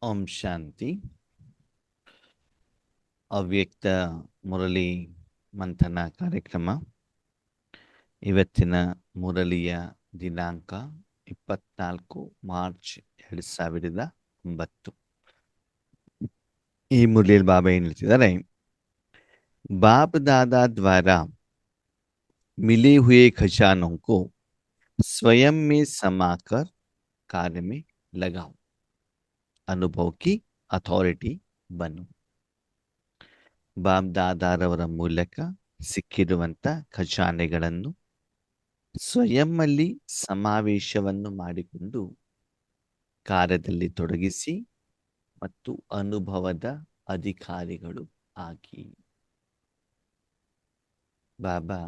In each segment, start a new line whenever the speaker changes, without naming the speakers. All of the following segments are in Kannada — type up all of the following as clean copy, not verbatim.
ಓಂ ಶಾಂತಿ. ಅವ್ಯಕ್ತ ಮುರಳಿ ಮಂಥನ ಕಾರ್ಯಕ್ರಮ. ಇವತ್ತಿನ ಮುರಳಿಯ ದಿನಾಂಕ 24 ಮಾರ್ಚ್ 2009. ಈ ಮುರಳಿಯಲ್ಲಿ ಬಾಬಾ ಏನು ಹೇಳ್ತಿದ್ದಾರೆ? बाप दादा द्वारा मिले हुए खजानों को स्वयं में समाकर कार्य में लगाओ, अनुभव की ಅಥಾರಿಟಿ ಬನ್ನು. ಬಾಪ್ ದಾದಾರವರ ಮೂಲಕ ಸಿಕ್ಕಿರುವಂಥ ಖಜಾನೆಗಳನ್ನು ಸ್ವಯಂನಲ್ಲಿ ಸಮಾವೇಶವನ್ನು ಮಾಡಿಕೊಂಡು ಕಾರ್ಯದಲ್ಲಿ ತೊಡಗಿಸಿ ಮತ್ತು ಅನುಭವದ ಅಧಿಕಾರಿಗಳು ಆಗಿ. ಬಾಬಾ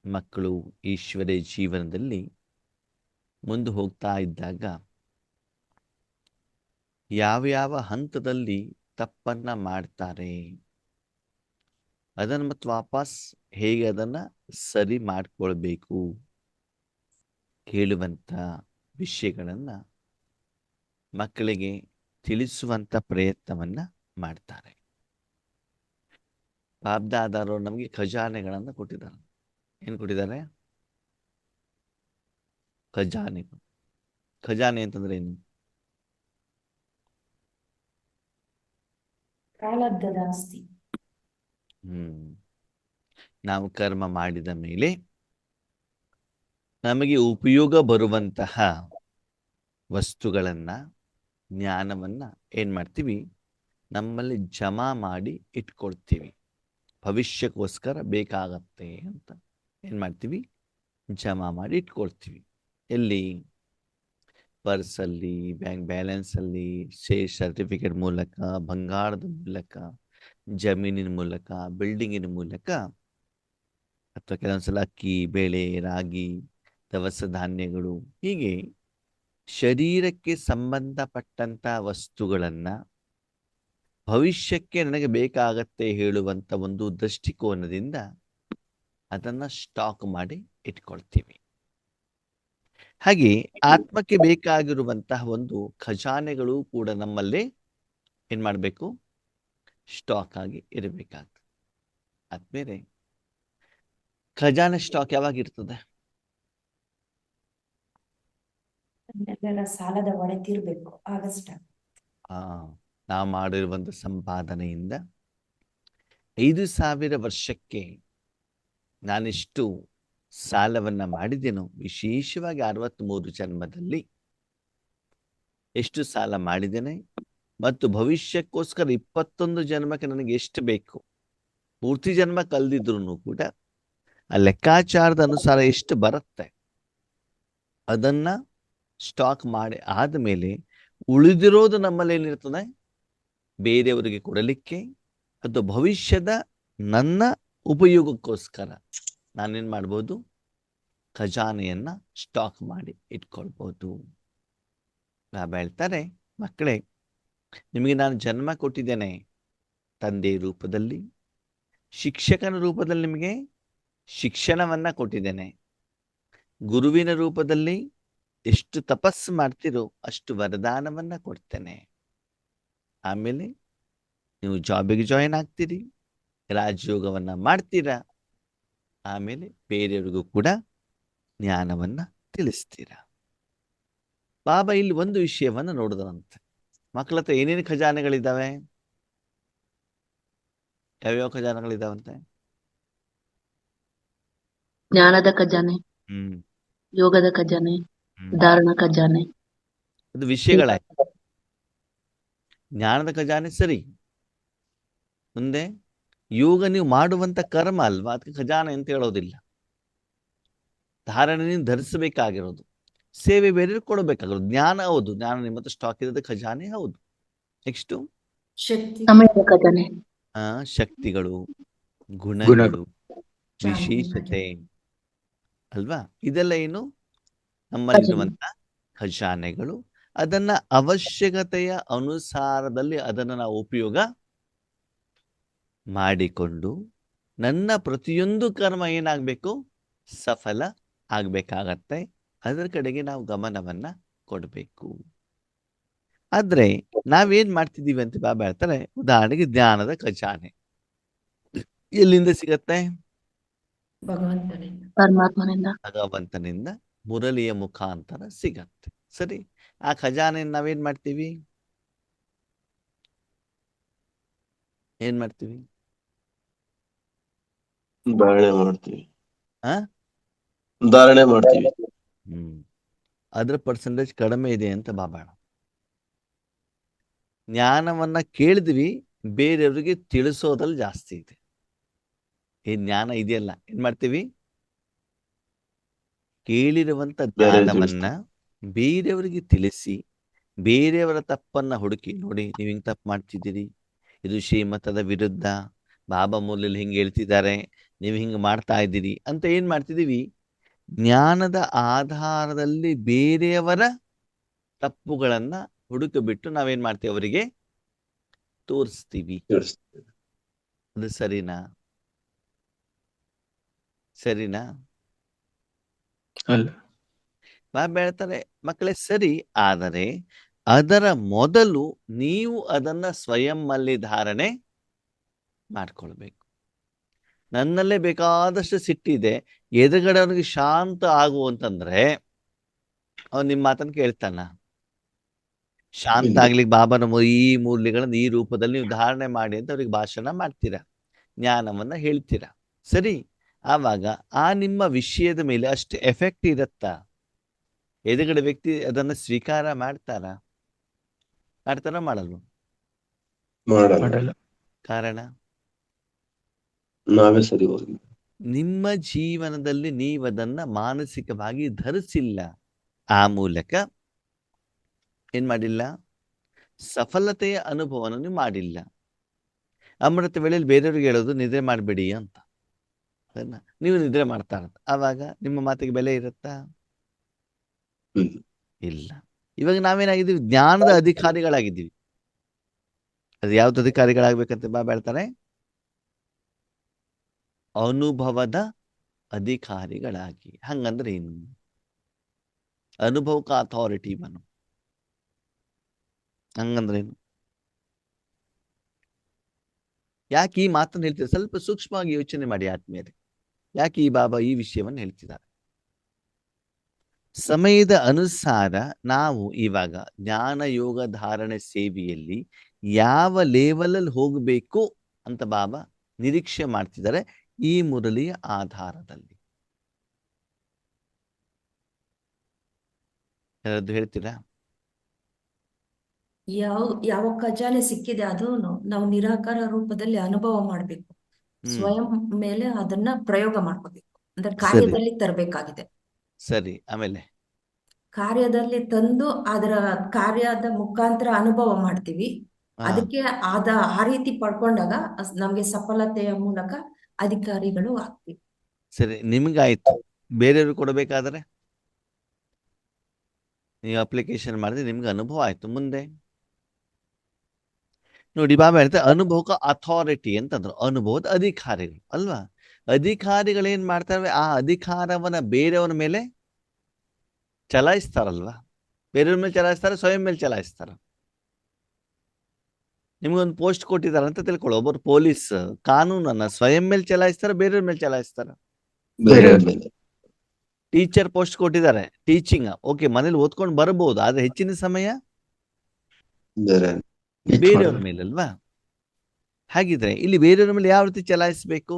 ಮಕ್ಕಳು ಈಶ್ವರ ಜೀವನದಲ್ಲಿ ಮುಂದೆ ಹೋಗ್ತಾ ಇದ್ದಾಗ ಯಾವ ಹಂತದಲ್ಲಿ ತಪ್ಪನ್ನ ಮಾಡ್ತಾರೆ, ಅದನ್ನು ಮತ್ತು ವಾಪಸ್ ಹೇಗೆ ಅದನ್ನ ಸರಿ ಮಾಡ್ಕೊಳ್ಬೇಕು ಹೇಳುವಂತ ವಿಷಯಗಳನ್ನ ಮಕ್ಕಳಿಗೆ ತಿಳಿಸುವಂತ ಪ್ರಯತ್ನವನ್ನ ಮಾಡ್ತಾರೆ. ಬಾಬ್ದಾದಾರರು ನಮಗೆ ಖಜಾನೆಗಳನ್ನ ಕೊಟ್ಟಿದ್ದಾರೆ. ಏನು ಕೊಟ್ಟಿದ್ದಾರೆ? ಖಜಾನೆಗಳು. ಖಜಾನೆ ಅಂತಂದ್ರೆ ಏನು?
ಪ್ರಾರಬ್ಧದ ಆಸ್ತಿ.
ನಾವು ಕರ್ಮ ಮಾಡಿದ ಮೇಲೆ ನಮಗೆ ಉಪಯೋಗ ಬರುವಂತಹ ವಸ್ತುಗಳನ್ನ, ಜ್ಞಾನವನ್ನ ಏನ್ ಮಾಡ್ತೀವಿ, ನಮ್ಮಲ್ಲಿ ಜಮಾ ಮಾಡಿ ಇಟ್ಕೊಳ್ತೀವಿ. ಭವಿಷ್ಯಕ್ಕೋಸ್ಕರ ಬೇಕಾಗತ್ತೆ ಅಂತ ಏನ್ ಮಾಡ್ತೀವಿ, ಜಮಾ ಮಾಡಿ ಇಟ್ಕೊಳ್ತೀವಿ. ಎಲ್ಲಿ? ಪರ್ಸಲ್ಲಿ, ಬ್ಯಾಂಕ್ ಬ್ಯಾಲೆನ್ಸ್ ಅಲ್ಲಿ, ಶೇರ್ ಸರ್ಟಿಫಿಕೇಟ್ ಮೂಲಕ, ಬಂಗಾರದ ಮೂಲಕ, ಜಮೀನಿನ ಮೂಲಕ, ಬಿಲ್ಡಿಂಗಿನ ಮೂಲಕ, ಅಥವಾ ಕೆಲವೊಂದ್ಸಲ ಅಕ್ಕಿ, ಬೇಳೆ, ರಾಗಿ, ದವಸ ಧಾನ್ಯಗಳು, ಹೀಗೆ ಶರೀರಕ್ಕೆ ಸಂಬಂಧಪಟ್ಟಂತ ವಸ್ತುಗಳನ್ನ ಭವಿಷ್ಯಕ್ಕೆ ನನಗೆ ಬೇಕಾಗತ್ತೆ ಹೇಳುವಂತ ಒಂದು ದೃಷ್ಟಿಕೋನದಿಂದ ಅದನ್ನ ಸ್ಟಾಕ್ ಮಾಡಿ ಇಟ್ಕೊಳ್ತೀವಿ. ಹಾಗೆ ಆತ್ಮಕ್ಕೆ ಬೇಕಾಗಿರುವಂತಹ ಒಂದು ಖಜಾನೆಗಳು ಕೂಡ ನಮ್ಮಲ್ಲೇ ಏನ್ ಮಾಡಬೇಕು, ಸ್ಟಾಕ್ ಆಗಿ ಇರಬೇಕಾಗ್ತದೆ. ಆದ್ಮೇಲೆ ಖಜಾನೆ ಸ್ಟಾಕ್ ಯಾವಾಗ ಇರ್ತದೆ?
ಸಾಲದ ಹೊರೆ ತೀರ್ಬೇಕು, ಆಗಸ್ಟ್.
ನಾವು ಮಾಡಿರುವಂತ ಸಂಪಾದನೆಯಿಂದ 5,000 ವರ್ಷಕ್ಕೆ ನಾನಿಷ್ಟು ಸಾಲವನ್ನ ಮಾಡಿದ್ದೇನೋ, ವಿಶೇಷವಾಗಿ 63 ಜನ್ಮದಲ್ಲಿ ಎಷ್ಟು ಸಾಲ ಮಾಡಿದ್ದೇನೆ ಮತ್ತು ಭವಿಷ್ಯಕ್ಕೋಸ್ಕರ 21 ಜನ್ಮಕ್ಕೆ ನನಗೆ ಎಷ್ಟು ಬೇಕು, ಪೂರ್ತಿ ಜನ್ಮ ಕಲ್ದಿದ್ರು ಕೂಡ ಆ ಲೆಕ್ಕಾಚಾರದ ಅನುಸಾರ ಎಷ್ಟು ಬರುತ್ತೆ ಅದನ್ನ ಸ್ಟಾಕ್ ಮಾಡಿ ಆದ್ಮೇಲೆ ಉಳಿದಿರೋದು ನಮ್ಮಲ್ಲಿ ಏನಿರ್ತದೆ, ಬೇರೆಯವರಿಗೆ ಕೊಡಲಿಕ್ಕೆ ಅಥವಾ ಭವಿಷ್ಯದ ನನ್ನ ಉಪಯೋಗಕ್ಕೋಸ್ಕರ ನಾನೇನ್ ಮಾಡ್ಬೋದು, ಖಜಾನೆಯನ್ನ ಸ್ಟಾಕ್ ಮಾಡಿ ಇಟ್ಕೊಳ್ಬೋದು. ಬಾಬಾ ಹೇಳ್ತಾರೆ, ಮಕ್ಕಳೇ, ನಿಮಗೆ ನಾನು ಜನ್ಮ ಕೊಟ್ಟಿದ್ದೇನೆ ತಂದೆ ರೂಪದಲ್ಲಿ, ಶಿಕ್ಷಕನ ರೂಪದಲ್ಲಿ ನಿಮಗೆ ಶಿಕ್ಷಣವನ್ನ ಕೊಟ್ಟಿದ್ದೇನೆ, ಗುರುವಿನ ರೂಪದಲ್ಲಿ ಎಷ್ಟು ತಪಸ್ಸು ಮಾಡ್ತೀರೋ ಅಷ್ಟು ವರದಾನವನ್ನ ಕೊಡ್ತೇನೆ. ಆಮೇಲೆ ನೀವು ಜಾಬಿಗೆ ಜಾಯಿನ್ ಆಗ್ತೀರಿ, ರಾಜಯೋಗವನ್ನ ಮಾಡ್ತೀರಾ, ಆಮೇಲೆ ಬೇರೆಯವ್ರಿಗೂ ಕೂಡ ಜ್ಞಾನವನ್ನ ತಿಳಿಸ್ತೀರಾ. ಬಾಬಾ ಇಲ್ಲಿ ಒಂದು ವಿಷಯವನ್ನ ನೋಡಿದ್ರಂತೆ, ಮಕ್ಕಳ ಹತ್ರ ಏನೇನು ಖಜಾನೆಗಳಿದ್ದಾವೆ, ಯಾವ್ಯಾವ ಖಜಾನೆಗಳಿದ್ದಾವಂತೆ?
ಜ್ಞಾನದ ಖಜಾನೆ, ಯೋಗದ ಖಜಾನೆ, ಧಾರಣ ಖಜಾನೆ.
ಅದು ವಿಷಯಗಳಾಯ್ತು. ಜ್ಞಾನದ ಖಜಾನೆ ಸರಿ. ಮುಂದೆ ಯೋಗ ನೀವು ಮಾಡುವಂತ ಕರ್ಮ ಅಲ್ವಾ, ಅದಕ್ಕೆ ಖಜಾನೆ ಅಂತ ಹೇಳೋದಿಲ್ಲ. ಧಾರಣೆ ನೀವು ಧರಿಸಬೇಕಾಗಿರೋದು, ಸೇವೆ ಬೇರೆ ಕೊಡಬೇಕಾಗಿರೋದು. ಜ್ಞಾನ ಹೌದು, ಜ್ಞಾನ ನಿಮ್ಮ ಹತ್ರ ಸ್ಟಾಕ್ ಇರೋದು, ಖಜಾನೆ ಹೌದು. ನೆಕ್ಸ್ಟ್
ಸಮಯದ ಖಜಾನೆ,
ಶಕ್ತಿಗಳು, ಗುಣಗಳು, ವಿಶೇಷತೆ ಅಲ್ವಾ, ಇದೆಲ್ಲ ಏನು ನಮ್ಮಲ್ಲಿರುವಂತ ಖಜಾನೆಗಳು. ಅದನ್ನ ಅವಶ್ಯಕತೆಯ ಅನುಸಾರದಲ್ಲಿ ಅದನ್ನು ನಾವು ಉಪಯೋಗ ಮಾಡಿಕೊಂಡು ನನ್ನ ಪ್ರತಿಯೊಂದು ಕರ್ಮ ಏನಾಗಬೇಕು, ಸಫಲ ಆಗ್ಬೇಕಾಗತ್ತೆ. ಅದರ ಕಡೆಗೆ ನಾವು ಗಮನವನ್ನ ಕೊಡಬೇಕು. ಆದ್ರೆ ನಾವೇನ್ ಮಾಡ್ತಿದೀವಿ ಅಂತ ಬಾಬಾ ಹೇಳ್ತಾರೆ, ಉದಾಹರಣೆಗೆ ಜ್ಞಾನದ ಖಜಾನೆ ಎಲ್ಲಿಂದ ಸಿಗತ್ತೆ?
ಭಗವಂತನಿಂದ.
ಪರಮಾತ್ಮನಿಂದ.
ಭಗವಂತನಿಂದ ಮುರಳಿಯ ಮುಖಾಂತರ ಸಿಗತ್ತೆ. ಸರಿ, ಆ ಖಜಾನೆ ನಾವೇನ್ ಮಾಡ್ತೀವಿ? ಏನ್ ಮಾಡ್ತೀವಿ?
ಧಾರಣೆ ಮಾಡ್ತೀವಿ.
ಆ
ಧಾರಣೆ ಮಾಡ್ತೀವಿ.
ಅದ್ರ ಪರ್ಸೆಂಟೇಜ್ ಕಡಿಮೆ ಇದೆ ಅಂತ ಬಾಬಾ ಹೇಳೋದು. ಜ್ಞಾನವನ್ನ ಕೇಳಿದ್ವಿ, ಬೇರೆಯವ್ರಿಗೆ ತಿಳಿಸೋದ್ರಲ್ಲಿ ಜಾಸ್ತಿ ಇದೆ. ಈ ಜ್ಞಾನ ಇದೆಯಲ್ಲ, ಏನ್ ಮಾಡ್ತೀವಿ? ಕೇಳಿರುವಂತ ಜ್ಞಾನವನ್ನ ಬೇರೆಯವರಿಗೆ ತಿಳಿಸಿ, ಬೇರೆಯವರ ತಪ್ಪನ್ನ ಹುಡುಕಿ, ನೋಡಿ ನೀವು ಹಿಂಗ್ ತಪ್ಪು ಮಾಡ್ತಿದ್ದೀರಿ, ಇದು ಶ್ರೀಮತದ ವಿರುದ್ಧ, ಬಾಬಾ ಮೂಲಲ್ಲಿ ಹಿಂಗೆ ಹೇಳ್ತಿದ್ದಾರೆ, ನೀವು ಹಿಂಗೆ ಮಾಡ್ತಾ ಇದ್ದೀರಿ ಅಂತ ಏನ್ ಮಾಡ್ತಿದೀವಿ? ಜ್ಞಾನದ ಆಧಾರದಲ್ಲಿ ಬೇರೆಯವರ ತಪ್ಪುಗಳನ್ನ ಹುಡುಕಿಬಿಟ್ಟು ನಾವೇನ್ ಮಾಡ್ತೀವಿ? ಅವರಿಗೆ ತೋರಿಸ್ತೀವಿ. ಅದು ಸರಿನಾ? ಸರಿನಾ?
ಅಲ್ಲ.
ಬಾಬಾ ಹೇಳ್ತಾರೆ, ಮಕ್ಕಳೇ ಸರಿ, ಆದರೆ ಅದರ ಮೊದಲು ನೀವು ಅದನ್ನ ಸ್ವಯಂನಲ್ಲಿ ಧಾರಣೆ ಮಾಡ್ಕೊಳ್ಬೇಕು. ನನ್ನಲ್ಲೇ ಬೇಕಾದಷ್ಟು ಸಿಟ್ಟಿದೆ, ಎದುರುಗಡೆ ಅವನಿಗೆ ಶಾಂತ ಆಗು ಅಂತಂದ್ರೆ ಅವನು ನಿಮ್ಮ ಮಾತನ್ನು ಕೇಳ್ತಾನ? ಶಾಂತ ಆಗ್ಲಿಕ್ಕೆ ಬಾಬಾನ ಈ ಮೂರ್ಲಿಗಳನ್ನ ಈ ರೂಪದಲ್ಲಿ ನೀವು ಧಾರಣೆ ಮಾಡಿ ಅಂತ ಅವ್ರಿಗೆ ಭಾಷಣ ಮಾಡ್ತೀರಾ, ಜ್ಞಾನವನ್ನ ಹೇಳ್ತೀರಾ. ಸರಿ, ಆವಾಗ ಆ ನಿಮ್ಮ ವಿಷಯದ ಮೇಲೆ ಅಷ್ಟು ಎಫೆಕ್ಟ್ ಇರತ್ತಾ? ಎದುರುಗಡೆ ವ್ಯಕ್ತಿ ಅದನ್ನ ಸ್ವೀಕಾರ ಮಾಡ್ತಾರ? ಮಾಡಲ್ವ?
ಮಾಡಲ್ಲ.
ಕಾರಣ
ನಾವೇ ಸರಿ ಹೋಗಿ.
ನಿಮ್ಮ ಜೀವನದಲ್ಲಿ ನೀವದನ್ನ ಮಾನಸಿಕವಾಗಿ ಧರಿಸಿಲ್ಲ. ಆ ಮೂಲಕ ಏನ್ ಮಾಡಿಲ್ಲ? ಸಫಲತೆಯ ಅನುಭವನ ನೀವು ಮಾಡಿಲ್ಲ. ಅಮೃತ ವೇಳೆಯಲ್ಲಿ ಬೇರೆಯವ್ರಿಗೆ ಹೇಳೋದು ನಿದ್ರೆ ಮಾಡಬೇಡಿ ಅಂತ, ನೀವು ನಿದ್ರೆ ಮಾಡ್ತಾ ಇರತ್ತ, ಆವಾಗ ನಿಮ್ಮ ಮಾತಿಗೆ ಬೆಲೆ ಇರುತ್ತಾ? ಇಲ್ಲ. ಇವಾಗ ನಾವೇನಾಗಿದ್ದೀವಿ? ಜ್ಞಾನದ ಅಧಿಕಾರಿಗಳಾಗಿದ್ದೀವಿ. ಅದು ಯಾವ್ದು ಅಧಿಕಾರಿಗಳಾಗ್ಬೇಕಂತ ಬಾಬಾ ಹೇಳ್ತಾರೆ? ಅನುಭವದ ಅಧಿಕಾರಿಗಳಾಗಿ. ಹಂಗಂದ್ರೆ ಏನು? ಅನುಭವಕ ಅಥಾರಿಟಿ ಬನು. ಹಂಗಂದ್ರೆ ಏನು? ಯಾಕೆ ಈ ಮಾತನ್ನು ಹೇಳ್ತಿದ್ದಾರೆ? ಸ್ವಲ್ಪ ಸೂಕ್ಷ್ಮವಾಗಿ ಯೋಚನೆ ಮಾಡಿ ಆತ್ಮೀಯರೇ. ಯಾಕೆ ಈ ಬಾಬಾ ಈ ವಿಷಯವನ್ನು ಹೇಳ್ತಿದ್ದಾರೆ? ಸಮಯದ ಅನುಸಾರ ನಾವು ಇವಾಗ ಜ್ಞಾನ ಯೋಗ ಧಾರಣೆ ಸೇವೆಯಲ್ಲಿ ಯಾವ ಲೆವೆಲಲ್ಲಿ ಹೋಗಬೇಕು ಅಂತ ಬಾಬಾ ನಿರೀಕ್ಷೆ ಮಾಡ್ತಿದ್ದಾರೆ, ಈ ಮುರಳಿಯ ಆಧಾರದಲ್ಲಿ. ಯಾರಾದ್ರು ಹೇಳ್ತೀರಾ?
ಯಾವ ಖಜಾನೆ ಸಿಕ್ಕಿದೆ ಅದು ನಾವು ನಿರಾಕಾರ ರೂಪದಲ್ಲಿ ಅನುಭವ ಮಾಡ್ಬೇಕು. ಸ್ವಯಂ ಮೇಲೆ ಅದನ್ನ ಪ್ರಯೋಗ ಮಾಡ್ಕೋಬೇಕು. ಅಂದ್ರೆ ಕಾರ್ಯದಲ್ಲಿ ತರಬೇಕಾಗಿದೆ.
ಸರಿ, ಆಮೇಲೆ
ಕಾರ್ಯದಲ್ಲಿ ತಂದು ಅದರ ಕಾರ್ಯದ ಮುಖಾಂತರ ಅನುಭವ ಮಾಡ್ತೀವಿ. ಅದಕ್ಕೆ ಆ ರೀತಿ ಪಡ್ಕೊಂಡಾಗ ನಮ್ಗೆ ಸಫಲತೆಯ ಮೂಲಕ ಅಧಿಕಾರಿಗಳು ಆಗ್ತೀವಿ.
ಸರಿ, ನಿಮ್ಗಾಯ್ತು. ಬೇರೆಯವ್ರು ಕೊಡಬೇಕಾದ್ರೆ ನೀವು ಅಪ್ಲಿಕೇಶನ್ ಮಾಡಿದ್ರೆ ನಿಮ್ಗೆ ಅನುಭವ ಆಯ್ತು. ಮುಂದೆ ನೋಡಿ, ಬಾಬಾ ಹೇಳ್ತಾರೆ ಅನುಭವಕ ಅಥಾರಿಟಿ ಅಂತಂದ್ರು. ಅನುಭವದ ಅಧಿಕಾರಿಗಳು ಅಲ್ವಾ? ಅಧಿಕಾರಿಗಳೇನ್ ಮಾಡ್ತಾರೆ? ಆ ಅಧಿಕಾರವನ್ನ ಬೇರೆಯವರ ಮೇಲೆ ಚಲಾಯಿಸ್ತಾರಲ್ವಾ? ಬೇರೆಯವ್ರ ಮೇಲೆ ಚಲಾಯಿಸ್ತಾರೆ, ಸ್ವಯಂ ಮೇಲೆ ಚಲಾಯಿಸ್ತಾರ. ನಿಮ್ಗೊಂದು ಪೋಸ್ಟ್ ಕೊಟ್ಟಿದ್ದಾರೆ ಅಂತ ತಿಳ್ಕೊಳ್ಳೋ, ಒಬ್ಬರು ಪೊಲೀಸ್ ಕಾನೂನನ್ನ ಸ್ವಯಂ ಮೇಲೆ ಚಲಾಯಿಸ್ತಾರ, ಬೇರೆಯವ್ರ ಮೇಲೆ ಚಲಾಯಿಸ್ತಾರ? ಟೀಚರ್ ಪೋಸ್ಟ್ ಕೊಟ್ಟಿದ್ದಾರೆ, ಟೀಚಿಂಗ್ ಓಕೆ, ಮನೇಲಿ ಓದ್ಕೊಂಡು ಬರಬಹುದು, ಆದ್ರೆ ಹೆಚ್ಚಿನ ಸಮಯ ಬೇರೆಯವ್ರ ಮೇಲಲ್ವಾ? ಹಾಗಿದ್ರೆ ಇಲ್ಲಿ ಬೇರೆಯವ್ರ ಮೇಲೆ ಯಾವ ರೀತಿ ಚಲಾಯಿಸ್ಬೇಕು?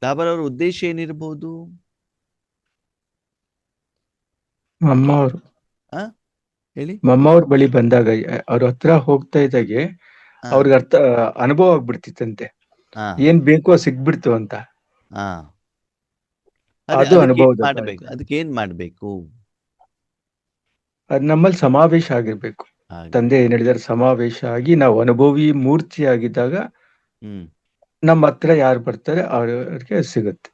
ಬಾಬಾರವ್ರ ಉದ್ದೇಶ ಏನಿರ್ಬೋದು?
ಮಮ್ಮವ್ರು
ಹೇಳಿ.
ಮಮ್ಮವ್ರ ಬಳಿ ಬಂದಾಗ ಅವ್ರ ಹತ್ರ ಹೋಗ್ತಾ ಇದ್ದಾಗೆ ಅವ್ರಿಗೆ ಅನುಭವ ಆಗ್ಬಿಡ್ತಿತ್ತಂತೆ, ಏನ್ ಬೇಕೋ ಸಿಗ್ಬಿಡ್ತು ಅಂತ. ಅದು ಅನುಭವ.
ಅದಕ್ಕೆ ಏನ್ ಮಾಡ್ಬೇಕು?
ಅದ್ ನಮ್ಮಲ್ಲಿ ಸಮಾವೇಶ ಆಗಿರ್ಬೇಕು. ತಂದೆ ಏನ್ ಹೇಳಿದಾರೆ, ಸಮಾವೇಶ ಆಗಿ ನಾವು ಅನುಭವಿ ಮೂರ್ತಿ ಆಗಿದ್ದಾಗ ನಮ್ಮ ಹತ್ರ ಯಾರು ಬರ್ತಾರೆ ಅವ್ರಿಗೆ ಸಿಗುತ್ತೆ.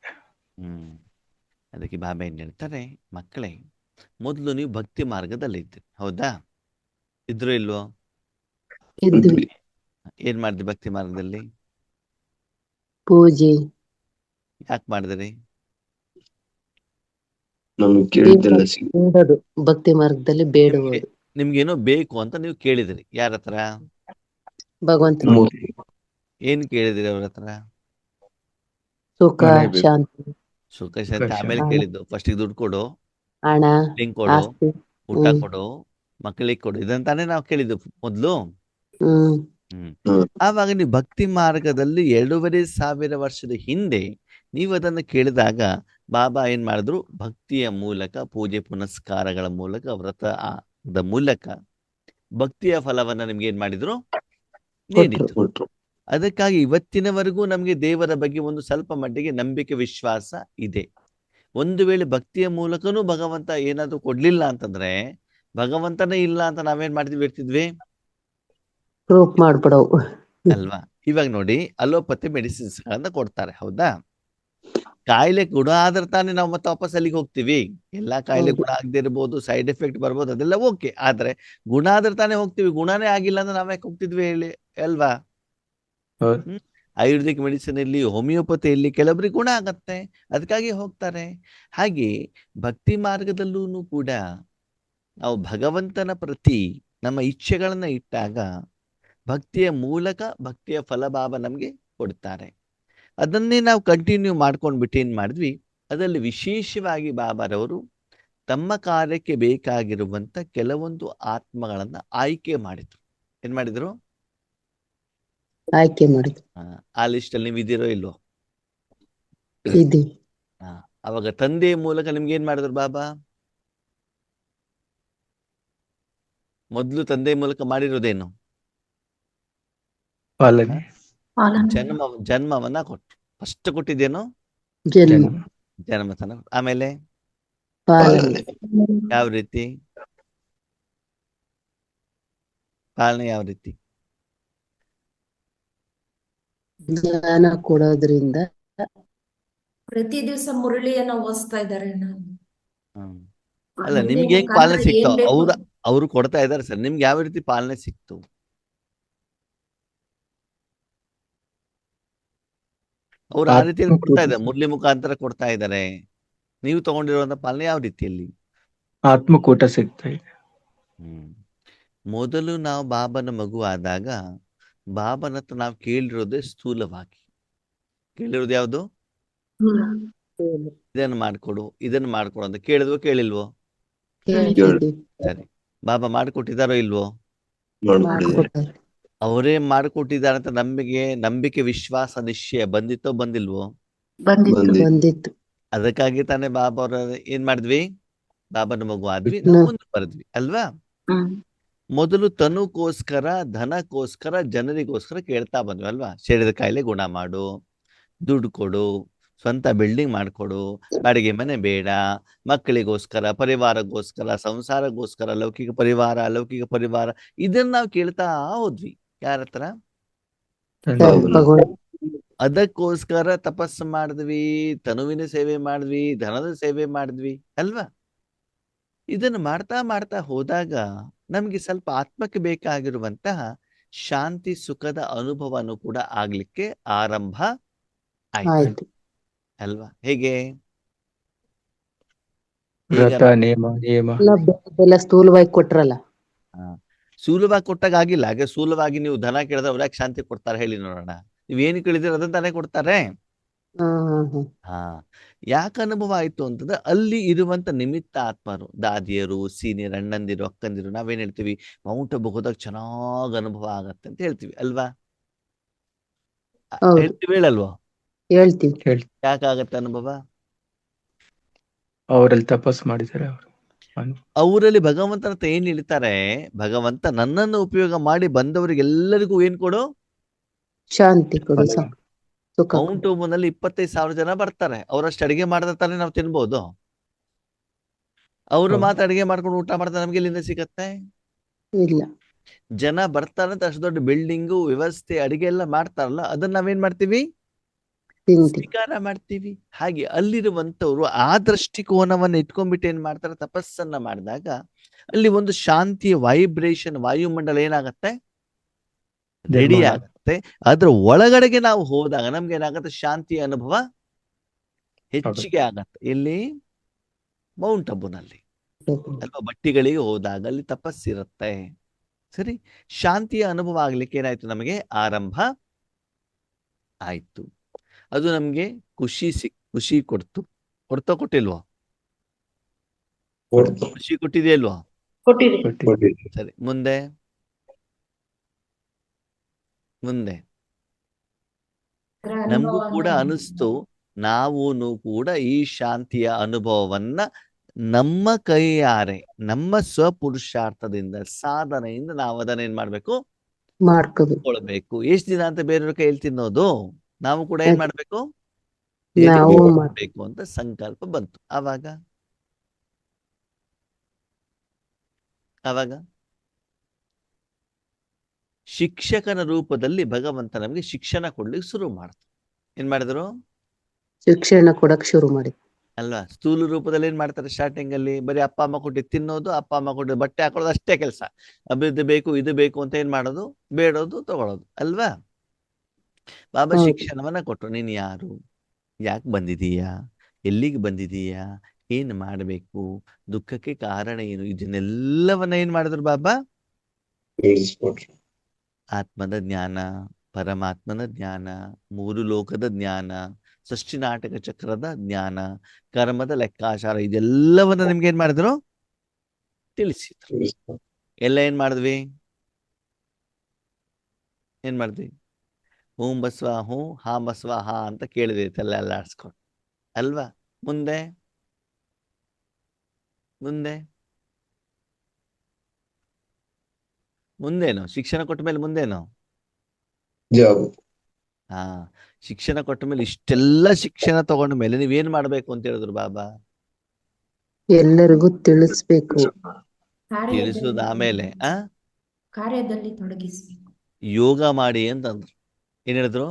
ಅದಕ್ಕೆ ಬಾಬಾ ಏನ್ ಹೇಳ್ತಾರೆ, ಮಕ್ಕಳೇ ಮೊದಲು ನೀವು ಭಕ್ತಿ ಮಾರ್ಗದಲ್ಲಿ ಇದ್ರಿ, ಹೌದಾ? ಇದ್ರು ಇಲ್ವೋ? ಏನ್ ಮಾಡಿದ್ರಿ ಭಕ್ತಿ ಮಾರ್ಗದಲ್ಲಿ?
ಪೂಜೆ.
ಯಾಕೆ ಮಾಡಿದ್ರಿ?
ಭಕ್ತಿ ಮಾರ್ಗದಲ್ಲಿ ಬೇಡುವುದು.
ನಿಮ್ಗೇನೋ ಬೇಕು ಅಂತ ನೀವು ಕೇಳಿದಿರಿ, ಯಾರ ಹತ್ರ?
ಭಗವಂತ
ಮೂರ್ತಿ.
ಏನ್ ಕೇಳಿದಿರಿ ಅವ್ರ ಹತ್ರ?
ಸುಖ
ಮನೆ ಬೇಕು.
ಶಾಂತಿ
ಸುಖ ಶಾಂತಿ ಆಮೇಲೆ
ಹಣ
ಕೇಳಿದ್ದು. ಫಸ್ಟಿಗೆ ದುಡ್ಡು ಕೊಡು,
ಹಣ
ಬಿಲ್ಡಿಂಗ್ ಕೊಡು,
ಆಸ್ತಿ
ಊಟ
ಹ್ಮ್
ಕೊಡು, ಮಕ್ಕಳಿಗೆ ಕೊಡು, ಇದಂತಾನೆ ನಾವು ಕೇಳಿದ್ದು ಮೊದ್ಲು.
ಹ್ಮ್
ಆವಾಗ ನೀವು ಭಕ್ತಿ ಮಾರ್ಗದಲ್ಲಿ 2,500 ವರ್ಷದ ಹಿಂದೆ ನೀವು ಅದನ್ನು ಕೇಳಿದಾಗ ಬಾಬಾ ಏನ್ ಮಾಡಿದ್ರು? ಭಕ್ತಿಯ ಮೂಲಕ, ಪೂಜೆ ಪುನಸ್ಕಾರಗಳ ಮೂಲಕ, ವ್ರತದ ಮೂಲಕ ಭಕ್ತಿಯ ಫಲವನ್ನ ನಿಮ್ಗೆ ಏನ್ ಮಾಡಿದ್ರು? ನೀಡಿದ್ರು.
ಕೊಟ್ರು.
ಅದಕ್ಕಾಗಿ ಇವತ್ತಿನವರೆಗೂ ನಮಗೆ ದೇವರ ಬಗ್ಗೆ ಒಂದು ಸ್ವಲ್ಪ ಮಟ್ಟಿಗೆ ನಂಬಿಕೆ ವಿಶ್ವಾಸ ಇದೆ. ಒಂದು ವೇಳೆ ಭಕ್ತಿಯ ಮೂಲಕನೂ ಭಗವಂತ ಏನಾದ್ರು ಕೊಡ್ಲಿಲ್ಲ ಅಂತಂದ್ರೆ, ಭಗವಂತನೇ ಇಲ್ಲ ಅಂತ ನಾವೇನ್ ಮಾಡ್ತೀವಿ ಇರ್ತಿದ್ವಿ
ಪ್ರೂಫ್ ಮಾಡ್ಬಿಡವು.
ಅಲ್ವಾ? ಇವಾಗ ನೋಡಿ, ಅಲೋಪತಿ ಮೆಡಿಸಿನ್ಸ್ ಗಳನ್ನ ಕೊಡ್ತಾರೆ, ಹೌದಾ? ಕಾಯಿಲೆ ಗುಣ ಆದ್ರೆ ತಾನೇ ನಾವು ಮತ್ತೆ ವಾಪಸ್ ಅಲ್ಲಿಗೆ ಹೋಗ್ತೀವಿ. ಎಲ್ಲಾ ಕಾಯಿಲೆ
ಹೌದು.
ಗುಣ ಆಗದೆ ಇರ್ಬೋದು, ಸೈಡ್ ಎಫೆಕ್ಟ್ ಬರ್ಬೋದು, ಅದೆಲ್ಲ ಓಕೆ. ಆದ್ರೆ ಗುಣ ಆದ್ರೆ ತಾನೇ ಹೋಗ್ತೀವಿ. ಗುಣನೇ ಆಗಿಲ್ಲ ಅಂದ್ರೆ ನಾವ್ಯಾಕೆ ಹೋಗ್ತಿದ್ವಿ ಹೇಳಿ, ಅಲ್ವಾ?
ಹೌದು.
ಆಯುರ್ವೇದಿಕ್ ಮೆಡಿಸಿನ್ ಇಲ್ಲಿ, ಹೋಮಿಯೋಪತಿಯಲ್ಲಿ ಕೆಲವರಿಗೆ ಗುಣ ಆಗತ್ತೆ, ಅದಕ್ಕಾಗಿ ಹೋಗ್ತಾರೆ. ಹಾಗೆ ಭಕ್ತಿ ಮಾರ್ಗದಲ್ಲೂ ಕೂಡ ನಾವು ಭಗವಂತನ ಪ್ರತಿ ನಮ್ಮ ಇಚ್ಛೆಗಳನ್ನ ಇಟ್ಟಾಗ ಭಕ್ತಿಯ ಮೂಲಕ ಭಕ್ತಿಯ ಫಲಭಾವ ನಮ್ಗೆ ಕೊಡ್ತಾರೆ. ಅದನ್ನೇ ನಾವು ಕಂಟಿನ್ಯೂ ಮಾಡ್ಕೊಂಡ್ಬಿಟ್ಟು ಏನ್ ಮಾಡಿದ್ವಿ, ಅದರಲ್ಲಿ ವಿಶೇಷವಾಗಿ ಬಾಬಾರವರು ತಮ್ಮ ಕಾರ್ಯಕ್ಕೆ ಬೇಕಾಗಿರುವಂತ ಕೆಲವೊಂದು ಆತ್ಮಗಳನ್ನ ಆಯ್ಕೆ ಮಾಡಿದ್ರು. ಏನ್ ಮಾಡಿದ್ರು?
ಆಯ್ಕೆ ಮಾಡಿದ್ರು.
ಆ ಲಿಸ್ಟ್ ಅಲ್ಲಿ ನೀವು ಇದಿರೋ ಇಲ್ವೋ?
ಇದ್ದೀವಿ.
ಅವಾಗ ತಂದೆಯ ಮೂಲಕ ನಿಮ್ಗೆ ಏನ್ ಮಾಡಿದ್ರು ಬಾಬಾ? ಮೊದ್ಲು ತಂದೆಯ ಮೂಲಕ ಮಾಡಿರೋದೇನು?
ಪಾಲನೆ,
ಜನ್ಮವನ್ನ ಕೊಟ್ರು. ಫಸ್ಟ್ ಕೊಟ್ಟಿದ್ದೇನು?
ಜನ್ಮ
ಜನ್ಮತನ. ಆಮೇಲೆ
ಪಾಲನೆ
ಯಾವ ರೀತಿ ಪಾಲನೆ? ಯಾವ ರೀತಿ?
ಜ್ಞಾನ ಕೊಡೋದ್ರಿಂದ
ಪ್ರತಿ ದಿವಸ ಮುರಳಿಯನ್ನ ಓದಿಸ್ತಾ ಇದ್ದಾರೆ ನಾನು.
ಅಲ್ಲ,
ಮುರಳಿ
ನಿಮ್ಗೆ ಹೇಗ್
ಮುಖಾಂತರ
ಪಾಲನೆ ಸಿಕ್ತು?
ಏನ್ ಬೇಕು
ಅವ್ರು ಕೊಡ್ತಾ ಇದಾರೆ ಸರ್, ನಿಮ್ಗೆ ಯಾವ ರೀತಿ ಪಾಲನೆ ಸಿಕ್ತು? ಅವ್ರು ಆ ರೀತಿಯಲ್ಲಿ ಕೊಡ್ತಾ ಇದ್ದಾರೆ, ಮುರಳಿ ಮುಖಾಂತರ ಕೊಡ್ತಾ ಇದ್ದಾರೆ. ನೀವು ತಗೊಂಡಿರುವಂತ ಪಾಲನೆ ಯಾವ ರೀತಿಯಲ್ಲಿ?
ಆತ್ಮಕೂಟ ಸಿಗ್ತಾ ಇದೆ.
ಮೊದಲು ನಾವು ಬಾಬನ ಮಗು ಆದಾಗ ಬಾಬನ ಹತ್ರ ನಾವು ಕೇಳಿರೋದೇ ಸ್ಥೂಲವಾಗಿ. ಕೇಳಿರೋದು ಯಾವುದು? ಇದನ್ನು ಮಾಡ್ಕೊಡು, ಇದನ್ನು ಮಾಡ್ಕೊಡು ಅಂತ ಕೇಳಿದ್ವೋ ಕೇಳಿಲ್ವೋ?
ಕೇಳ್ತಿದ್ವಿ.
ಸರಿ, ಬಾಬಾ ಮಾಡ್ಕೊಟ್ಟಿದಾರೋ ಇಲ್ವೋ?
ಮಾಡ್ಕೊಟ್ಟಾರೆ.
ಅವರೇ ಮಾಡ್ಕೊಟ್ಟಿದ್ದಾರೆ ಅಂತ ನಂಬಿಕೆ ವಿಶ್ವಾಸ ನಿಶ್ಚಯ ಬಂದಿತ್ತೋ ಬಂದಿಲ್ವೋ?
ಬಂದಿತ್ತು.
ಅದಕ್ಕಾಗಿ ತಾನೇ ಬಾಬಾ ಅವ್ರ ಏನ್ ಮಾಡಿದ್ವಿ? ಬಾಬನ ಮಗು ಆದ್ವಿ, ನಾವು ಮುಂದೆ ಬರೆದ್ವಿ, ಅಲ್ವಾ? ಮೊದಲು ತನುಕೋಸ್ಕರ, ಧನಕ್ಕೋಸ್ಕರ, ಜನರಿಗೋಸ್ಕರ ಕೇಳ್ತಾ ಬಂದ್ವಿ, ಅಲ್ವಾ? ಶರೀರದ ಕಾಯಿಲೆ ಗುಣ ಮಾಡು, ದುಡ್ಡು ಕೊಡು, ಸ್ವಂತ ಬಿಲ್ಡಿಂಗ್ ಮಾಡ್ಕೊಡು, ಬಾಡಿಗೆ ಮನೆ ಬೇಡ, ಮಕ್ಕಳಿಗೋಸ್ಕರ, ಪರಿವಾರಕ್ಕೋಸ್ಕರ, ಸಂಸಾರಕ್ಕೋಸ್ಕರ, ಲೌಕಿಕ ಪರಿವಾರ, ಅಲೌಕಿಕ ಪರಿವಾರ, ಇದನ್ನ ನಾವು ಕೇಳ್ತಾ ಹೋದ್ವಿ. ಯಾರ ಹತ್ರ?
ಭಗವಂತ.
ಅದಕ್ಕೋಸ್ಕರ ತಪಸ್ಸು ಮಾಡಿದ್ವಿ, ತನುವಿನ ಸೇವೆ ಮಾಡಿದ್ವಿ, ಧನದ ಸೇವೆ ಮಾಡಿದ್ವಿ, ಅಲ್ವಾ? ಇದನ್ನು ಮಾಡ್ತಾ ಮಾಡ್ತಾ ಹೋದಾಗ ನಮ್ಗೆ ಸ್ವಲ್ಪ ಆತ್ಮಕ್ಕೆ ಬೇಕಾಗಿರುವಂತಹ ಶಾಂತಿ ಸುಖದ ಅನುಭವನೂ ಕೂಡ ಆಗ್ಲಿಕ್ಕೆ ಆರಂಭ ಆಯ್ತು, ಅಲ್ವಾ? ಹೇಗೆ?
ವ್ರತ ನಿಯಮ
ಎಲ್ಲ ಸ್ಥೂಲವಾಗಿ ಕೊಟ್ರಲ್ಲ.
ಸ್ಥೂಲವಾಗಿ ಕೊಟ್ಟಾಗ ಆಗಿಲ್ಲ. ಹಾಗೆ ಸ್ಥೂಲವಾಗಿ ನೀವು ಧನ ಕೇಳಿದ್ರೆ ಅವ್ರು ಯಾಕೆ ಶಾಂತಿ ಕೊಡ್ತಾರೆ ಹೇಳಿ ನೋಡೋಣ? ನೀವೇನು ಕೇಳಿದ್ರೆ ಅದನ್ನ ತಾನೇ ಕೊಡ್ತಾರೆ. ಯಾಕೆ ಅನುಭವ ಆಯ್ತು ಅಂತಂದ್ರೆ ಅಲ್ಲಿ ಇರುವಂತ ನಿಮಿತ್ತ ಆತ್ಮರು, ದಾದಿಯರು, ಸೀನಿಯರ್, ಅಣ್ಣಂದಿರು, ಅಕ್ಕಂದಿರು, ನಾವೇನ್ ಹೇಳ್ತೀವಿ, ಮೌಂಟ್ ಅಬು ಹೋದಾಗ ಚೆನ್ನಾಗ್ ಅನುಭವ ಆಗತ್ತೆ ಅಂತ ಹೇಳ್ತೀವಿ, ಅಲ್ವಾ? ಹೇಳ್ತೀವಿ, ಹೇಳಲ್ವಾ?
ಹೇಳ್ತೀವಿ.
ಯಾಕಾಗತ್ತೆ ಅನುಭವ?
ಅವರಲ್ಲಿ ತಪಸ್ ಮಾಡಿದ್ದಾರೆ.
ಅವರಲ್ಲಿ ಭಗವಂತನ ಹತ್ರ ಏನ್ ಹೇಳ್ತಾರೆ? ಭಗವಂತ ನನ್ನನ್ನು ಉಪಯೋಗ ಮಾಡಿ ಬಂದವರಿಗೆಲ್ಲರಿಗೂ ಏನ್ ಕೊಡು?
ಶಾಂತಿ ಕೊಡು.
ಮೌಂಟ್ ಅಬುನಲ್ಲಿ 25,000 ಜನ ಬರ್ತಾರೆ. ಅವರಷ್ಟು ಅಡಿಗೆ ಮಾಡಿದ್ರೆ ತಾನೇ ನಾವು ತಿನ್ಬೋದು. ಅವರು ಮಾತ್ರ ಅಡಿಗೆ ಮಾಡ್ಕೊಂಡು ಊಟ ಮಾಡ್ತಾರೆ, ನಮ್ಗೆ ಎಲ್ಲಿಂದ ಸಿಗತ್ತೆ?
ಇಲ್ಲ.
ಜನ ಬರ್ತಾರಂತ ಅಷ್ಟು ದೊಡ್ಡ ಬಿಲ್ಡಿಂಗು, ವ್ಯವಸ್ಥೆ, ಅಡಿಗೆ ಎಲ್ಲ ಮಾಡ್ತಾರಲ್ಲ, ಅದನ್ನ ನಾವೇನ್ ಮಾಡ್ತೀವಿ? ಸ್ವೀಕಾರ ಮಾಡ್ತೀವಿ. ಹಾಗೆ ಅಲ್ಲಿರುವಂತವ್ರು ಆ ದೃಷ್ಟಿಕೋನವನ್ನ ಇಟ್ಕೊಂಡ್ಬಿಟ್ಟು ಏನ್ ಮಾಡ್ತಾರೆ? ತಪಸ್ಸನ್ನ ಮಾಡಿದಾಗ ಅಲ್ಲಿ ಒಂದು ಶಾಂತಿಯ ವೈಬ್ರೇಷನ್, ವಾಯುಮಂಡಲ ಏನಾಗತ್ತೆ? ರೆಡಿ ಆಗತ್ತೆ. ಅದ್ರ ಒಳಗಡೆಗೆ ನಾವು ಹೋದಾಗ ನಮ್ಗೆ ಏನಾಗತ್ತೆ? ಶಾಂತಿಯ ಅನುಭವ ಹೆಚ್ಚಿಗೆ ಆಗತ್ತೆ. ಇಲ್ಲಿ ಮೌಂಟ್ ಅಬುನಲ್ಲಿ ಅಲ್ವಾ? ಬಟ್ಟಿಗಳಿಗೆ ಹೋದಾಗ ಅಲ್ಲಿ ತಪಸ್ಸಿರುತ್ತೆ. ಸರಿ, ಶಾಂತಿಯ ಅನುಭವ ಆಗ್ಲಿಕ್ಕೆ ಏನಾಯ್ತು? ನಮಗೆ ಆರಂಭ ಆಯ್ತು. ಅದು ನಮ್ಗೆ ಖುಷಿ ಕೊಟ್ಟಿಲ್ವಾ?
ಕೊಡ್ತು.
ಖುಷಿ ಕೊಟ್ಟಿದೆಯಲ್ವಾ?
ಕೊಟ್ಟಿದೆ.
ಕೊಟ್ಟಿದೆ.
ಸರಿ, ಮುಂದೆ
ಅದರ
ನಮಗೂ
ಅನುಭವವನ್ನ
ಕೂಡ ಅನಿಸ್ತು, ನಾವೂನು ಕೂಡ ಈ ಶಾಂತಿಯ ಅನುಭವವನ್ನ ನಮ್ಮ ಕೈಯಾರೆ, ನಮ್ಮ ಸ್ವಪುರುಷಾರ್ಥದಿಂದ, ಸಾಧನೆಯಿಂದ ನಾವು ಅದನ್ನ ಏನ್ ಮಾಡ್ಬೇಕು?
ಮಾಡ್ಕೋಬೇಕು.
ಎಷ್ಟು ದಿನ ಅಂತ ಬೇರೆಯವ್ರ ಕೈಯಲ್ಲಿ ತಿನ್ನೋದು? ನಾವು ಕೂಡ ಏನ್ ಮಾಡ್ಬೇಕು?
ನಾವು
ಮಾಡ್ಬೇಕು ಅಂತ ಸಂಕಲ್ಪ ಬಂತು. ಆವಾಗ ಶಿಕ್ಷಕನ ರೂಪದಲ್ಲಿ ಭಗವಂತ ನಮಗೆ ಶಿಕ್ಷಣ ಕೊಡ್ಲಿಕ್ಕೆ ಶುರು ಮಾಡ್ತು. ಏನ್ ಮಾಡಿದ್ರು?
ಶಿಕ್ಷಣ ಕೊಡಕ್ ಶುರು ಮಾಡಿ
ಅಲ್ವಾ? ಸ್ಥೂಲ ರೂಪದಲ್ಲಿ ಏನ್ ಮಾಡ್ತಾರೆ? ಸ್ಟಾರ್ಟಿಂಗ್ ಅಲ್ಲಿ ಬರೀ ಅಪ್ಪ ಅಮ್ಮ ಕೊಟ್ಟು ತಿನ್ನೋದು, ಅಪ್ಪ ಅಮ್ಮ ಕೊಟ್ಟು ಬಟ್ಟೆ ಹಾಕೊಳ್ಳೋದು, ಅಷ್ಟೇ ಕೆಲಸ. ಅಭಿವೃದ್ಧಿ ಬೇಕು, ಇದು ಬೇಕು ಅಂತ ಏನ್ ಮಾಡೋದು? ಬೇಡೋದು, ತಗೊಳ್ಳೋದು, ಅಲ್ವಾ? ಬಾಬಾ
ಹೌದು.
ಶಿಕ್ಷಣವನ್ನ ಕೊಟ್ರು. ನೀನ್ ಯಾರು, ಯಾಕೆ ಬಂದಿದೀಯಾ, ಎಲ್ಲಿಗೆ ಬಂದಿದೀಯಾ, ಏನ್ ಮಾಡಬೇಕು, ದುಃಖಕ್ಕೆ ಕಾರಣ ಏನು, ಇದನ್ನೆಲ್ಲವನ್ನ ಏನ್ ಮಾಡಿದ್ರು ಬಾಬಾ?
ತಿಳಿಸ್ಕೊಟ್ರು.
ಆತ್ಮದ ಜ್ಞಾನ, ಪರಮಾತ್ಮನ ಜ್ಞಾನ, ಮೂರು ಲೋಕದ ಜ್ಞಾನ, ಸೃಷ್ಟಿ ನಾಟಕ ಚಕ್ರದ ಜ್ಞಾನ, ಕರ್ಮದ ಲೆಕ್ಕಾಚಾರ, ಇದೆಲ್ಲವನ್ನ ನಿಮ್ಗೆ ಏನ್ ಮಾಡಿದ್ರು? ತಿಳಿಸಿದ್ರು. ಎಲ್ಲ ಏನ್ ಮಾಡಿದ್ವಿ? ಹೂಂ ಬಸ್ವ ಹೂ, ಹಾ ಬಸ್ವ ಹಾ ಅಂತ ಕೇಳಿದ್ವಿ, ತಲೆ ಎಲ್ಲ ಆಡ್ಸ್ಕೊಂಡು, ಅಲ್ವಾ? ಮುಂದೇನು? ಶಿಕ್ಷಣ ಕೊಟ್ಟ ಮೇಲೆ ಮುಂದೇನು?
ಜಾಬ್.
ಹಾ, ಶಿಕ್ಷಣ ಕೊಟ್ಟ ಮೇಲೆ, ಇಷ್ಟೆಲ್ಲ ಶಿಕ್ಷಣ ತಗೊಂಡ ಮೇಲೆ ನೀವೇನ್ ಮಾಡ್ಬೇಕು ಅಂತ ಹೇಳಿದ್ರು ಬಾಬಾ?
ಎಲ್ಲರಿಗೂ ತಿಳಿಸ್ಬೇಕು.
ತಿಳಿಸೋದು ಆಮೇಲೆ
ಕಾರ್ಯದಲ್ಲಿ ತೊಡಗಿಸ್ಬೇಕು.
ಯೋಗ ಮಾಡಿ ಅಂತಂದ್ರು. ಏನ್ ಹೇಳಿದ್ರು?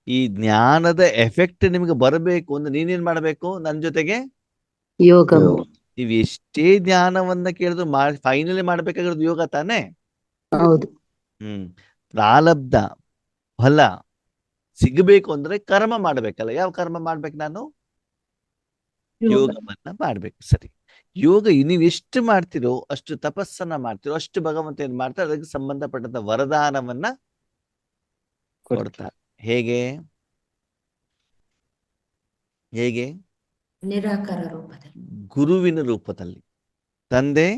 ಈ ಜ್ಞಾನದ ಎಫೆಕ್ಟ್ ನಿಮ್ಗೆ ಬರಬೇಕು ಅಂದ್ರೆ ನೀನೇನ್ ಮಾಡ್ಬೇಕು? ನನ್ನ ಜೊತೆಗೆ
ಯೋಗ
ನೀವ್ ಎಷ್ಟೇ ಜ್ಞಾನವನ್ನ ಕೇಳಿದ್ರು ಫೈನಲಿ ಮಾಡ್ಬೇಕಾಗಿರೋದು ಯೋಗ ತಾನೇ?
ಹೌದು.
ಪ್ರಾರಬ್ಧ ಫಲ ಸಿಗಬೇಕು ಅಂದ್ರೆ ಕರ್ಮ ಮಾಡ್ಬೇಕಲ್ಲ. ಯಾವ ಕರ್ಮ ಮಾಡ್ಬೇಕು? ನಾನು ಯೋಗವನ್ನ ಮಾಡ್ಬೇಕು. ಸರಿ, ಯೋಗ ನೀವು ಎಷ್ಟು ಮಾಡ್ತಿರೋ ಅಷ್ಟು ತಪಸ್ಸನ್ನ ಮಾಡ್ತಿರೋ ಅಷ್ಟು ಭಗವಂತ ಏನ್ ಮಾಡ್ತಾರೆ? ಅದಕ್ಕೆ ಸಂಬಂಧಪಟ್ಟಂತ ವರದಾನವನ್ನ ಕೊಡ್ತಾರೆ. ಹೇಗೆ?
ನಿರಾಕಾರ ರೂಪದಲ್ಲಿ,
ಗುರುವಿನ ರೂಪದಲ್ಲಿ. ತಂದೆ,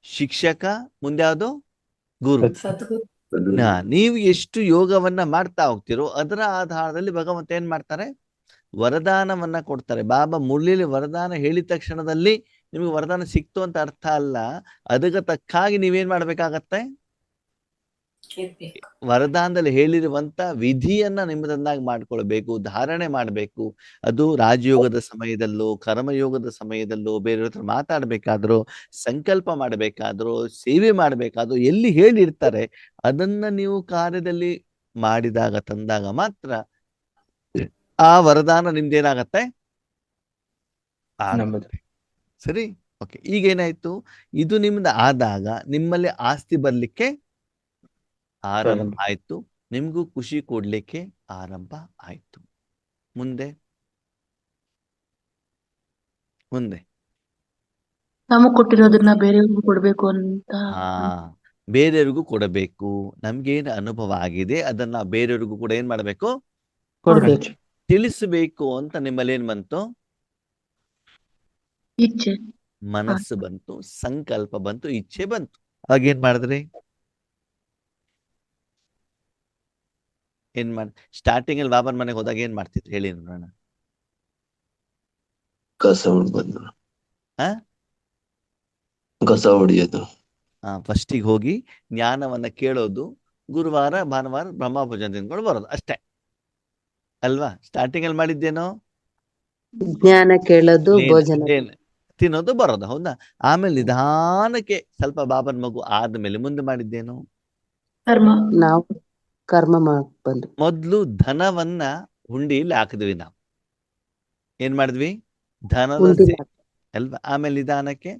ಶಿಕ್ಷಕ, ಮುಂದೆ ಯಾವುದು? ಗುರು.
ಸದ್ಗುರು.
ನೀವು ಎಷ್ಟು ಯೋಗವನ್ನ ಮಾಡ್ತಾ ಹೋಗ್ತಿರೋ ಅದರ ಆಧಾರದಲ್ಲಿ ಭಗವಂತ ಏನ್ ಮಾಡ್ತಾರೆ? ವರದಾನವನ್ನ ಕೊಡ್ತಾರೆ. ಬಾಬಾ ಮುರಳಿಲಿ ವರದಾನ ಹೇಳಿದ ತಕ್ಷಣದಲ್ಲಿ ನಿಮ್ಗೆ ವರದಾನ ಸಿಕ್ತು ಅಂತ ಅರ್ಥ ಅಲ್ಲ. ಅದಕ್ಕೆ ತಕ್ಕಾಗಿ ನೀವೇನ್ ಮಾಡ್ಬೇಕಾಗತ್ತೆ? ವರದಾನದಲ್ಲಿ ಹೇಳಿರುವಂತ ವಿಧಿಯನ್ನ ನಿಮ್ಮದನ್ನಾಗಿ ಮಾಡ್ಕೊಳ್ಬೇಕು, ಧಾರಣೆ ಮಾಡ್ಬೇಕು. ಅದು ರಾಜಯೋಗದ ಸಮಯದಲ್ಲೋ, ಕರ್ಮಯೋಗದ ಸಮಯದಲ್ಲೋ, ಬೇರೆಯವ್ರ ಹತ್ರ ಮಾತಾಡ್ಬೇಕಾದ್ರೂ, ಸಂಕಲ್ಪ ಮಾಡ್ಬೇಕಾದ್ರೂ, ಸೇವೆ ಮಾಡ್ಬೇಕಾದ್ರೂ, ಎಲ್ಲಿ ಹೇಳಿರ್ತಾರೆ ಅದನ್ನ ನೀವು ಕಾರ್ಯದಲ್ಲಿ ಮಾಡಿದಾಗ, ತಂದಾಗ ಮಾತ್ರ ಆ ವರದಾನ ನಿಮ್ದೇನಾಗತ್ತೆ? ಸರಿ, ಓಕೆ. ಈಗೇನಾಯ್ತು? ಇದು ನಿಮ್ದು ಆದಾಗ ನಿಮ್ಮಲ್ಲಿ ಆಸ್ತಿ ಬರ್ಲಿಕ್ಕೆ ಆರಂಭ ಆಯ್ತು, ನಿಮ್ಗೂ ಖುಷಿ ಕೊಡ್ಲಿಕ್ಕೆ ಆರಂಭ ಆಯ್ತು. ಮುಂದೆ
ನಮಗ್ ಕೊಟ್ಟಿರೋದನ್ನ ಬೇರೆಯವ್ರಿಗೂ ಕೊಡ್ಬೇಕು ಅಂತ.
ಬೇರೆಯವ್ರಿಗೂ ಕೊಡಬೇಕು. ನಮ್ಗೇನು ಅನುಭವ ಆಗಿದೆ ಅದನ್ನ ಬೇರೆಯವ್ರಿಗೂ ಕೂಡ ಏನ್ ಮಾಡ್ಬೇಕು? ತಿಳಿಸಬೇಕು ಅಂತ ನಿಮ್ಮಲ್ಲಿ ಏನ್ ಬಂತು?
ಇಚ್ಛೆ,
ಮನಸ್ಸು ಬಂತು, ಸಂಕಲ್ಪ ಬಂತು, ಇಚ್ಛೆ ಬಂತು. ಆಗೇನ್ ಮಾಡಿದ್ರಿ? ಸ್ಟಾರ್ಟಿಂಗ್ ಅಲ್ಲಿ ಬಾಬನ್ ಮನೆಗೆ ಹೋದಾಗ ಏನ್ ಮಾಡ್ತಿದ್ರು ಹೇಳಿ ನೋಡೋಣ?
ಕಸ ಹೊಡಿಯೋದು.
ಫಸ್ಟಿಗೆ ಹೋಗಿ ಜ್ಞಾನವನ್ನ ಕೇಳೋದು, ಗುರುವಾರ ಭಾನುವಾರ ಬ್ರಹ್ಮ ಭೋಜನ ತಿನ್ಕೊಂಡು ಬರೋದು, ಅಷ್ಟೇ ಅಲ್ವಾ? ಸ್ಟಾರ್ಟಿಂಗ್ ಅಲ್ಲಿ ಮಾಡಿದ್ದೇನೋ?
ಜ್ಞಾನ ಕೇಳೋದು, ಭೋಜನ
ತಿನ್ನೋದು, ಬರೋದು, ಹೌದಾ? ಆಮೇಲೆ ನಿಧಾನಕ್ಕೆ ಸ್ವಲ್ಪ ಬಾಬನ್ ಮಗು ಆದ್ಮೇಲೆ ಮುಂದೆ ಮಾಡಿದ್ದೇನು?
ನಾವು ಕರ್ಮ ಬಂದು
ಮೊದ್ಲು ಧನವನ್ನ ಹುಂಡಿಯಲ್ಲಿ ಹಾಕಿದ್ವಿ. ನಾವು ಏನ್ ಮಾಡಿದ್ವಿ? ಧನದ ಸೇವೆ ಅಲ್ವಾ? ಆಮೇಲೆ ನಿಧಾನಕ್ಕೆ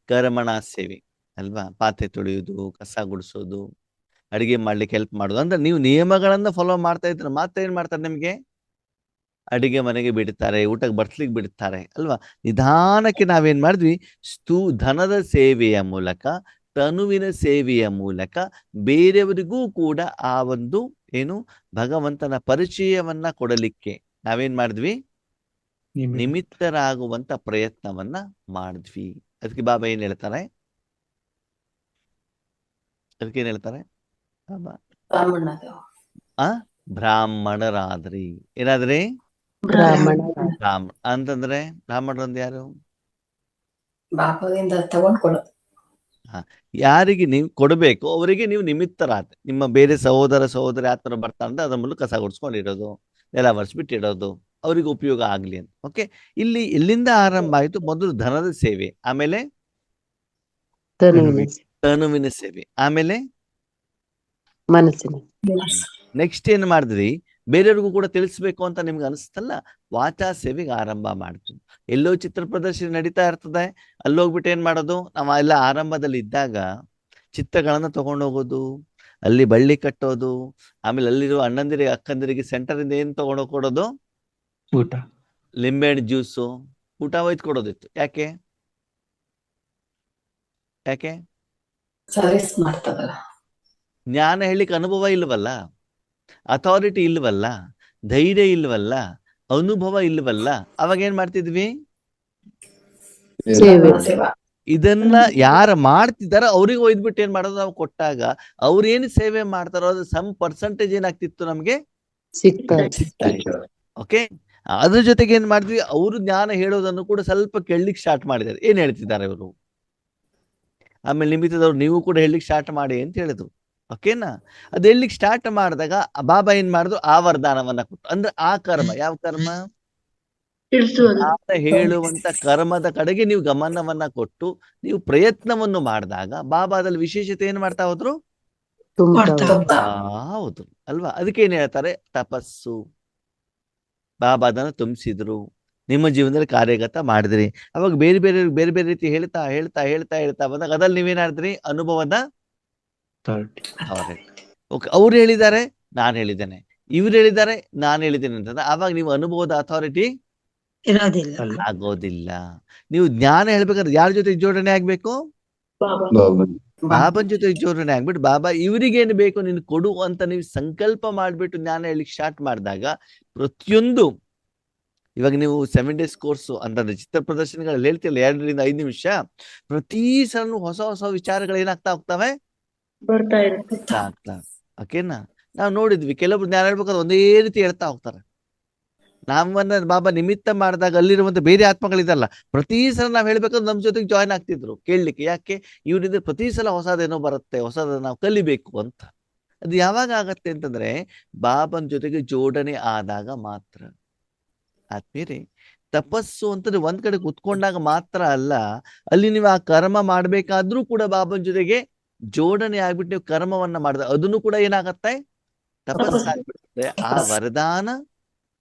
ಕರ್ಮಣ ಸೇವೆ ಅಲ್ವಾ? ಪಾತ್ರೆ ತೊಳೆಯೋದು, ಕಸ ಗುಡಿಸೋದು, ಅಡಿಗೆ ಮಾಡ್ಲಿಕ್ಕೆ ಹೆಲ್ಪ್ ಮಾಡೋದು. ಅಂದ್ರೆ ನೀವು ನಿಯಮಗಳನ್ನ ಫಾಲೋ ಮಾಡ್ತಾ ಇದ್ರೆ ಮಾತ್ರ ಏನ್ ಮಾಡ್ತಾರೆ? ನಿಮ್ಗೆ ಅಡಿಗೆ ಮನೆಗೆ ಬಿಡ್ತಾರೆ, ಊಟಕ್ಕೆ ಬರ್ಸ್ಲಿಕ್ಕೆ ಬಿಡ್ತಾರೆ ಅಲ್ವಾ. ನಿಧಾನಕ್ಕೆ ನಾವೇನ್ ಮಾಡಿದ್ವಿ, ಧನದ ಸೇವೆಯ ಮೂಲಕ, ತನುವಿನ ಸೇವೆಯ ಮೂಲಕ ಬೇರೆಯವರಿಗೂ ಕೂಡ ಆ ಒಂದು ಏನು ಭಗವಂತನ ಪರಿಚಯವನ್ನ ಕೊಡಲಿಕ್ಕೆ ನಾವೇನ್ ಮಾಡಿದ್ವಿ, ನಿಮಿತ್ತರಾಗುವಂತ ಪ್ರಯತ್ನವನ್ನ ಮಾಡಿದ್ವಿ. ಅದಕ್ಕೆ ಬಾಬಾ ಏನ್ ಹೇಳ್ತಾರೆ, ಅದಕ್ಕೆ ಏನ್ ಹೇಳ್ತಾರೆ ಬಾಬಾ, ಬ್ರಾಹ್ಮಣರಾದ್ರಿ. ಏನಾದ್ರಿ?
ಬ್ರಾಹ್ಮಣ
ಅಂತಂದ್ರೆ ಬ್ರಾಹ್ಮಣರಂದ್ ಯಾರು?
ಬಾಬಾದಿಂದ ತಗೊಂಡ್ ಕೊಡೋದು.
ಯಾರಿಗೆ ನೀವು ಕೊಡಬೇಕು ಅವರಿಗೆ ನೀವು ನಿಮಿತ್ತರಾದ. ನಿಮ್ಮ ಬೇರೆ ಸಹೋದರಿ ಆತರ ಬರ್ತಾ ಅಂದ್ರೆ ಅದ್ರ ಮೂಲಕ ಕಸ ಗುಡಿಸ್ಕೊಂಡಿರೋದು, ನೆಲ ಒರೆಸ್ಬಿಟ್ಟಿಡೋದು, ಅವ್ರಿಗೆ ಉಪಯೋಗ ಆಗ್ಲಿ ಅಂತ. ಓಕೆ, ಇಲ್ಲಿ ಎಲ್ಲಿಂದ ಆರಂಭ ಆಯ್ತು? ಮೊದಲು ಧನದ ಸೇವೆ, ಆಮೇಲೆ ತನುವಿನ ಸೇವೆ, ಆಮೇಲೆ
ಮನಸ್ಸಿನ.
ನೆಕ್ಸ್ಟ್ ಏನ್ ಮಾಡಿದ್ರಿ, ಬೇರೆಯವ್ರಿಗೂ ಕೂಡ ತಿಳಿಸ್ಬೇಕು ಅಂತ ನಿಮ್ಗೆ ಅನಿಸ್ತಲ್ಲ, ವಾಚಾ ಸೇವೆಗೆ ಆರಂಭ ಮಾಡ್ತೀವಿ. ಎಲ್ಲೋ ಚಿತ್ರ ಪ್ರದರ್ಶನ ನಡೀತಾ ಇರ್ತದೆ, ಅಲ್ಲೋಗ್ಬಿಟ್ಟು ಏನ್ ಮಾಡೋದು, ನಾವು ಎಲ್ಲ ಆರಂಭದಲ್ಲಿ ಇದ್ದಾಗ ಚಿತ್ರಗಳನ್ನ ತಗೊಂಡೋಗೋದು, ಅಲ್ಲಿ ಬಳ್ಳಿ ಕಟ್ಟೋದು, ಆಮೇಲೆ ಅಲ್ಲಿರುವ ಅಣ್ಣಂದಿರಿಗೆ ಅಕ್ಕಂದಿರಿಗೆ ಸೆಂಟರ್ ಇಂದ ಏನ್ ತಗೊಂಡೋಗಿ ಕೊಡೋದು,
ಊಟ,
ಲಿಂಬೆಹಣ್ಣು ಜ್ಯೂಸು, ಊಟ ಒಯ್ದು ಕೊಡೋದಿತ್ತು. ಯಾಕೆ ಯಾಕೆ
ಸರ್ವಿಸ್ ಮಾಡ್ತದಲ್ಲ.
ಜ್ಞಾನ ಹೇಳಿಕ್ಕೆ ಅನುಭವ ಇಲ್ವಲ್ಲ, ಅಥಾರಿಟಿ ಇಲ್ವಲ್ಲ, ಧೈರ್ಯ ಇಲ್ವಲ್ಲ, ಅನುಭವ ಇಲ್ವಲ್ಲ, ಅವಾಗ ಏನ್ ಮಾಡ್ತಿದ್ವಿ,
ಸೇವಾ.
ಇದನ್ನ ಯಾರು ಮಾಡ್ತಿದಾರ ಅವ್ರಿಗೆ ಒಯ್ದ್ಬಿಟ್ಟು ಏನ್ ಮಾಡೋದು, ನಾವು ಕೊಟ್ಟಾಗ ಅವ್ರು ಏನ್ ಸೇವೆ ಮಾಡ್ತಾರೋ ಅದು ಸಮ್ ಪರ್ಸೆಂಟೇಜ್ ಏನಾಗ್ತಿತ್ತು, ನಮ್ಗೆ
ಸಿಗ್ತಾ
ಓಕೆ. ಅದ್ರ ಜೊತೆಗೆ ಏನ್ ಮಾಡಿದ್ವಿ, ಅವರು ಜ್ಞಾನ ಹೇಳೋದನ್ನು ಕೂಡ ಸ್ವಲ್ಪ ಕೇಳಲಿಕ್ಕೆ ಸ್ಟಾರ್ಟ್ ಮಾಡಿದ್ದಾರೆ, ಏನ್ ಹೇಳ್ತಿದ್ದಾರೆ ಇವರು. ಆಮೇಲೆ ನಿಮಿತ್ತದವ್ರು ನೀವು ಕೂಡ ಹೇಳಲಿಕ್ಕೆ ಸ್ಟಾರ್ಟ್ ಮಾಡಿ ಅಂತ ಹೇಳಿದ್ರು. ಓಕೆನಾ? ಅದು ಹೇಳಲಿಕ್ಕೆ ಸ್ಟಾರ್ಟ್ ಮಾಡಿದಾಗ ಬಾಬಾ ಏನ್ ಮಾಡಿದ್ರು, ಆ ವರದಾನವನ್ನ ಕೊಟ್ಟು, ಅಂದ್ರೆ ಆ ಕರ್ಮ, ಯಾವ ಕರ್ಮ, ಹೇಳುವಂತ ಕರ್ಮದ ಕಡೆಗೆ ನೀವು ಗಮನವನ್ನ ಕೊಟ್ಟು ನೀವು ಪ್ರಯತ್ನವನ್ನು ಮಾಡಿದಾಗ ಬಾಬಾ ಅದ್ರಲ್ಲಿ ವಿಶೇಷತೆ ಏನ್ ಮಾಡ್ತಾ ಹೋದ್ರು, ಹೌದು ಅಲ್ವಾ. ಅದಕ್ಕೆ ಏನ್ ಹೇಳ್ತಾರೆ, ತಪಸ್ಸು. ಬಾಬಾ ಅದನ್ನ ತುಂಬಿಸಿದ್ರು, ನಿಮ್ಮ ಜೀವನದಲ್ಲಿ ಕಾರ್ಯಗತ ಮಾಡಿದ್ರಿ. ಅವಾಗ ಬೇರೆ ಬೇರೆ ರೀತಿ ಹೇಳ್ತಾ ಹೇಳ್ತಾ ಹೇಳ್ತಾ ಹೇಳ್ತಾ ಬಂದಾಗ ಅದ್ರಲ್ಲಿ ನೀವೇನಾದ್ರಿ, ಅನುಭವದ ಓಕೆ. ಅವ್ರು ಹೇಳಿದ್ದಾರೆ, ನಾನು ಹೇಳಿದ್ದೇನೆ, ಇವ್ರು ಹೇಳಿದ್ದಾರೆ, ನಾನು ಹೇಳಿದ್ದೇನೆ ಅಂತಂದ್ರೆ ಅವಾಗ ನೀವು ಅನುಭವದ ಅಥಾರಿಟಿ ಆಗೋದಿಲ್ಲ. ನೀವು ಜ್ಞಾನ ಹೇಳ್ಬೇಕಾದ್ರೆ ಯಾರ ಜೊತೆ ಜೋಡಣೆ ಆಗ್ಬೇಕು, ಬಾಬನ್ ಜೊತೆ ಜೋಡಣೆ ಆಗ್ಬಿಟ್ಟು, ಬಾಬಾ ಇವ್ರಿಗೇನು ಬೇಕು ನೀನು ಕೊಡು ಅಂತ ನೀವು ಸಂಕಲ್ಪ ಮಾಡ್ಬಿಟ್ಟು ಜ್ಞಾನ ಹೇಳಿಕ್ ಸ್ಟಾರ್ಟ್ ಮಾಡಿದಾಗ ಪ್ರತಿಯೊಂದು, ಇವಾಗ ನೀವು 7 days ಕೋರ್ಸು ಅಂತಂದ್ರೆ ಚಿತ್ರ ಪ್ರದರ್ಶನಗಳಲ್ಲಿ ಹೇಳ್ತಿಲ್ಲ 2 ರಿಂದ 5 ನಿಮಿಷ, ಪ್ರತಿ ಸಲ ಹೊಸ ಹೊಸ ವಿಚಾರಗಳು ಏನಾಗ್ತಾ ಹೋಗ್ತವೆ,
ಬರ್ತಾ ಇರುತ್ತೆ.
ಓಕೆನಾ? ನಾವು ನೋಡಿದ್ವಿ, ಕೆಲವೊಬ್ರು ಜ್ಞಾನ ಹೇಳ್ಬೇಕಾದ್ರೆ ಒಂದೇ ರೀತಿ ಹೇಳ್ತಾ ಹೋಗ್ತಾರೆ. ನಮ್ಮನ್ನ ಬಾಬಾ ನಿಮಿತ್ತ ಮಾಡಿದಾಗ ಅಲ್ಲಿರುವಂತ ಬೇರೆ ಆತ್ಮಗಳಿದಲ್ಲ, ಪ್ರತಿ ಸಲ ನಾವ್ ಹೇಳ್ಬೇಕಾದ್ರೆ ನಮ್ ಜೊತೆಗೆ ಜಾಯ್ನ್ ಆಗ್ತಿದ್ರು ಕೇಳಲಿಕ್ಕೆ. ಯಾಕೆ? ಇವರಿಂದ ಪ್ರತಿ ಸಲ ಹೊಸದೇನೋ ಬರುತ್ತೆ, ಹೊಸದನ್ನ ನಾವು ಕಲಿಬೇಕು ಅಂತ. ಅದು ಯಾವಾಗ ಆಗತ್ತೆ ಅಂತಂದ್ರೆ ಬಾಬನ್ ಜೊತೆಗೆ ಜೋಡಣೆ ಆದಾಗ ಮಾತ್ರ. ಆದ್ಮೇಲೆ ತಪಸ್ಸು ಅಂತಂದ್ರೆ ಒಂದ್ ಕಡೆ ಕುತ್ಕೊಂಡಾಗ ಮಾತ್ರ ಅಲ್ಲ, ಅಲ್ಲಿ ನೀವು ಆ ಕರ್ಮ ಮಾಡ್ಬೇಕಾದ್ರೂ ಕೂಡ ಬಾಬನ್ ಜೊತೆಗೆ ಜೋಡಣೆ ಆಗ್ಬಿಟ್ಟು ನೀವು ಕರ್ಮವನ್ನ ಮಾಡಿದ ಅದನ್ನು ಕೂಡ ಏನಾಗತ್ತೆ, ತಪಸ್ಸಾಗ್ಬಿಡುತ್ತೆ. ಆ ವರದಾನ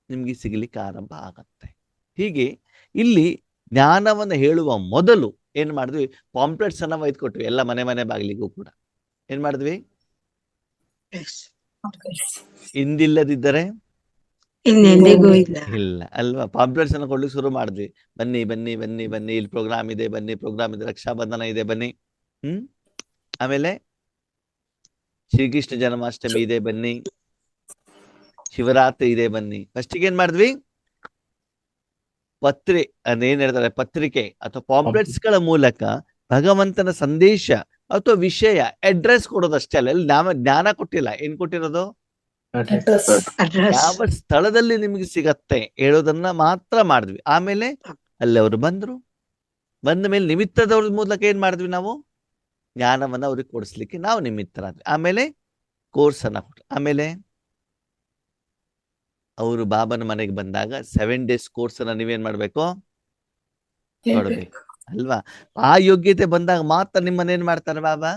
ನಿಮ್ಗೆ ಸಿಗ್ಲಿಕ್ಕೆ ಆರಂಭ ಆಗತ್ತೆ. ಹೀಗೆ ಇಲ್ಲಿ ಜ್ಞಾನವನ್ನ ಹೇಳುವ ಮೊದಲು ಏನ್ ಮಾಡಿದ್ವಿ, ಪಾಂಪ್ಲೆಟ್ಸ್ ಅನ್ನ ಒಯ್ದುಕೊಟ್ವಿ ಎಲ್ಲ ಮನೆ ಬಾಗಿಲಿಗೂ ಕೂಡ. ಏನ್ ಮಾಡಿದ್ವಿ, ಇಂದಿಲ್ಲದಿದ್ದರೆ ಇಲ್ಲ ಅಲ್ವಾ. ಪಾಂಪ್ಲೆಟ್ಸ್ ಅನ್ನ ಕೊಡ್ಲಿಕ್ಕೆ ಶುರು ಮಾಡಿದ್ವಿ, ಬನ್ನಿ ಬನ್ನಿ ಬನ್ನಿ ಬನ್ನಿ, ಇಲ್ಲಿ ಪ್ರೋಗ್ರಾಮ್ ಇದೆ, ಬನ್ನಿ ಪ್ರೋಗ್ರಾಮ್ ಇದೆ, ರಕ್ಷಾಬಂಧನ ಇದೆ, ಬನ್ನಿ. ಆಮೇಲೆ ಶ್ರೀಕೃಷ್ಣ ಜನ್ಮಾಷ್ಟಮಿ ಇದೆ, ಬನ್ನಿ. ಶಿವರಾತ್ರಿ ಇದೆ, ಬನ್ನಿ. ಫಸ್ಟಿಗೆ ಏನ್ ಮಾಡಿದ್ವಿ, ಅದೇನ್ ಹೇಳ್ತಾರೆ, ಪತ್ರಿಕೆ ಅಥವಾ ಪಾಂಪ್ಲೆಟ್ಸ್ ಗಳ ಮೂಲಕ ಭಗವಂತನ ಸಂದೇಶ ಅಥವಾ ವಿಷಯ ಅಡ್ರೆಸ್ ಕೊಡೋದಷ್ಟೇ ಅಲ್ಲ. ಇಲ್ಲಿ ಜ್ಞಾನ ಕೊಟ್ಟಿಲ್ಲ, ಏನ್ ಕೊಟ್ಟಿರೋದು, ಯಾವ ಸ್ಥಳದಲ್ಲಿ ನಿಮ್ಗೆ ಸಿಗತ್ತೆ ಹೇಳೋದನ್ನ ಮಾತ್ರ ಮಾಡಿದ್ವಿ. ಆಮೇಲೆ ಅಲ್ಲಿ ಅವರು ಬಂದ ಮೇಲೆ ನಿಮಿತ್ತದವ್ರ ಮೂಲಕ ಏನ್ ಮಾಡಿದ್ವಿ, ನಾವು ಜ್ಞಾನವನ್ನ ಅವ್ರಿಗೆ ಕೊಡಿಸ್ಲಿಕ್ಕೆ ನಾವು ನಿಮಿತ್ತರಾದ್ವಿ. ಆಮೇಲೆ ಕೋರ್ಸ್ ಅನ್ನ ಕೊಟ್ಟು, ಆಮೇಲೆ ಅವರು ಬಾಬನ ಮನೆಗೆ ಬಂದಾಗ 7 days ಕೋರ್ಸ್ ಅನ್ನ ನೀವೇನ್ ಮಾಡ್ಬೇಕು, ನೋಡ್ಬೇಕು ಅಲ್ವಾ. ಆ ಯೋಗ್ಯತೆ ಬಂದಾಗ ಮಾತ್ರ ನಿಮ್ಮನ್ನೇನ್ ಮಾಡ್ತಾರೆ ಬಾಬಾ,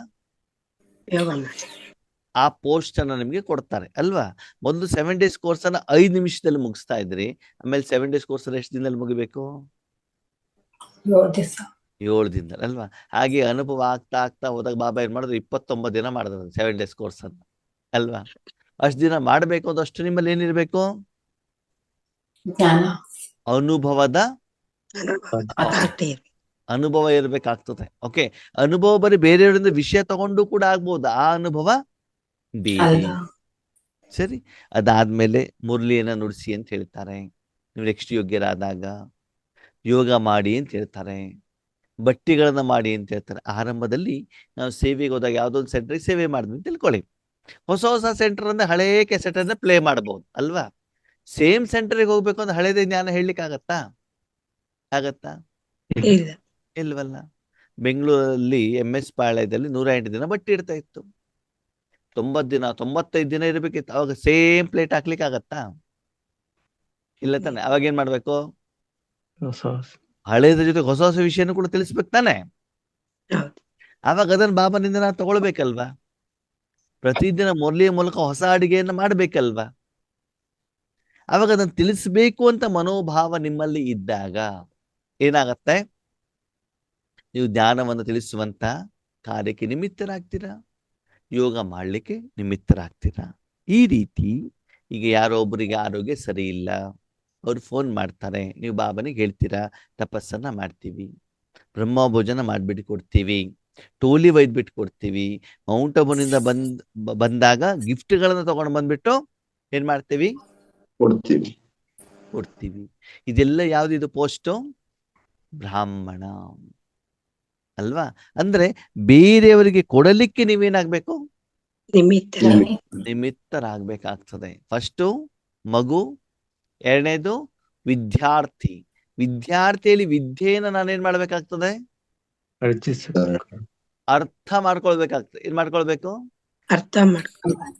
ಆ ಪೋಸ್ಟ್ ಅನ್ನ ನಿಮ್ಗೆ ಕೊಡ್ತಾರೆ ಅಲ್ವಾ. ಮೊದಲು 7 days ಕೋರ್ಸ್ ಅನ್ನ 5 ನಿಮಿಷದಲ್ಲಿ ಮುಗಿಸ್ತಾ ಇದ್ರಿ, ಆಮೇಲೆ 7 days ಕೋರ್ಸ್ ಎಷ್ಟು ದಿನದಲ್ಲಿ ಮುಗಿಬೇಕು, 7 ದಿನದಲ್ಲಿ ಅಲ್ವಾ. ಹಾಗೆ ಅನುಭವ ಆಗ್ತಾ ಆಗ್ತಾ ಹೋದಾಗ ಬಾಬಾ ಏನ್ ಮಾಡಿದ್ರು, 29 ದಿನ ಮಾಡಿದ್ರು 7 days ಕೋರ್ಸ್ ಅನ್ನ ಅಲ್ವಾ. ಅಷ್ಟು ದಿನ ಮಾಡ್ಬೇಕು, ಅದಷ್ಟು ನಿಮ್ಮಲ್ಲಿ ಏನಿರ್ಬೇಕು,
ಜ್ಞಾನ
ಅನುಭವದ
ಪಾತ್ರತೆ.
ಅನುಭವ ಇರ್ಬೇಕಾಗ್ತದೆ. ಓಕೆ, ಅನುಭವ ಬರೀ ಬೇರೆಯವರಿಂದ ವಿಷಯ ತಗೊಂಡು ಕೂಡ ಆಗ್ಬೋದು, ಆ ಅನುಭವ ಬೇರೆ.
ಅಲ್ಲ.
ಸರಿ, ಅದಾದ್ಮೇಲೆ ಮುರಳಿಯನ್ನ ನುಡಿಸಿ ಅಂತ ಹೇಳ್ತಾರೆ. ನೀವು ನೆಕ್ಸ್ಟ್ ಯೋಗ್ಯರಾದಾಗ ಯೋಗ ಮಾಡಿ ಅಂತ ಹೇಳ್ತಾರೆ, ಬಟ್ಟಿಗಳನ್ನ ಮಾಡಿ ಅಂತ ಹೇಳ್ತಾರೆ. ಆರಂಭದಲ್ಲಿ ನಾವು ಸೇವೆಗೆ ಹೋದಾಗ ಯಾವುದೋ ಒಂದು ಸೆಂಟ್ರಿಗೆ ಸೇವೆ ಮಾಡಿದ್ವಿ ಅಂತ ತಿಳ್ಕೊಳ್ಳಿ. ಹೊಸ ಹೊಸ ಸೆಂಟರ್ ಅಂದ್ರೆ ಹಳೇ ಕೆಸೆಟ್ ಅನ್ನ ಪ್ಲೇ ಮಾಡಬಹುದು ಅಲ್ವಾ. ಸೇಮ್ ಸೆಂಟರ್ಗೆ ಹೋಗ್ಬೇಕು ಅಂದ್ರೆ ಹಳೇದೇ ಜ್ಞಾನ ಹೇಳಲಿಕ್ಕೆ ಆಗತ್ತಾ?
ಇಲ್ಲ.
ಇಲ್ವಲ್ಲ. ಬೆಂಗಳೂರಲ್ಲಿ MS ಪಾಳ್ಯದಲ್ಲಿ 108 ದಿನ ಬಟ್ಟಿ ಇಡ್ತಾ ಇತ್ತು. 90 ದಿನ 95 ದಿನ ಇರ್ಬೇಕಿತ್ತು. ಅವಾಗ ಸೇಮ್ ಪ್ಲೇಟ್ ಹಾಕ್ಲಿಕ್ಕೆ ಆಗತ್ತಾ? ಇಲ್ಲ ತಾನೆ. ಅವಾಗ ಏನ್ ಮಾಡ್ಬೇಕು? ಹಳೇದ್ರ ಜೊತೆ ಹೊಸ ಹೊಸ ವಿಷಯನೂ ಕೂಡ ತಿಳಿಸ್ಬೇಕು ತಾನೆ. ಅವಾಗ ಅದನ್ನ ಬಾಬನಿಂದ ನಾವು ತಗೊಳ್ಬೇಕಲ್ವಾ. ಪ್ರತಿದಿನ ಮುರಳಿಯ ಮೂಲಕ ಹೊಸ ಅಡಿಗೆಯನ್ನ ಮಾಡ್ಬೇಕಲ್ವಾ. ಅವಾಗ ಅದನ್ನ ತಿಳಿಸ್ಬೇಕು ಅಂತ ಮನೋಭಾವ ನಿಮ್ಮಲ್ಲಿ ಇದ್ದಾಗ ಏನಾಗತ್ತೆ? ನೀವು ಜ್ಞಾನವನ್ನು ತಿಳಿಸುವಂತ ಕಾರ್ಯಕ್ಕೆ ನಿಮಿತ್ತರಾಗ್ತೀರಾ, ಯೋಗ ಮಾಡ್ಲಿಕ್ಕೆ ನಿಮಿತ್ತರಾಗ್ತೀರಾ. ಈ ರೀತಿ ಈಗ ಯಾರೋ ಒಬ್ಬರಿಗೆ ಆರೋಗ್ಯ ಸರಿ ಇಲ್ಲ, ಅವ್ರು ಫೋನ್ ಮಾಡ್ತಾರೆ, ನೀವು ಬಾಬನಿಗೆ ಹೇಳ್ತೀರಾ ತಪಸ್ಸನ್ನ ಮಾಡ್ತೀವಿ, ಬ್ರಹ್ಮ ಭೋಜನ ಮಾಡ್ಬಿಟ್ಟು ಕೊಡ್ತೀವಿ, ಟೋಲಿ ಒಯ್ದ್ಬಿಟ್ಟು ಕೊಡ್ತೀವಿ, ಮೌಂಟ್ ಅಬುನಿಂದ ಬಂದಾಗ ಗಿಫ್ಟ್ಗಳನ್ನ ತಗೊಂಡು ಬಂದ್ಬಿಟ್ಟು ಏನ್ ಮಾಡ್ತೀವಿ? ಕೊಡ್ತೀವಿ. ಇದೆಲ್ಲ ಯಾವ್ದಿದು ಪೋಸ್ಟು? ಬ್ರಾಹ್ಮಣ ಅಲ್ವಾ. ಅಂದ್ರೆ ಬೇರೆಯವರಿಗೆ ಕೊಡಲಿಕ್ಕೆ ನೀವೇನಾಗ್ಬೇಕು? ನಿಮಿತ್ತರಾಗ್ಬೇಕಾಗ್ತದೆ. ಫಸ್ಟು ಮಗು, ಎರಡನೇದು ವಿದ್ಯಾರ್ಥಿ. ವಿದ್ಯಾರ್ಥಿಯಲ್ಲಿ ವಿದ್ಯೆಯನ್ನು ನಾನೇನ್ ಮಾಡ್ಬೇಕಾಗ್ತದೆ? ಅರ್ಥ ಮಾಡ್ಕೊಳ್ಬೇಕಾಗ್ತದೆ. ಏನ್ ಮಾಡ್ಕೊಳ್ಬೇಕು?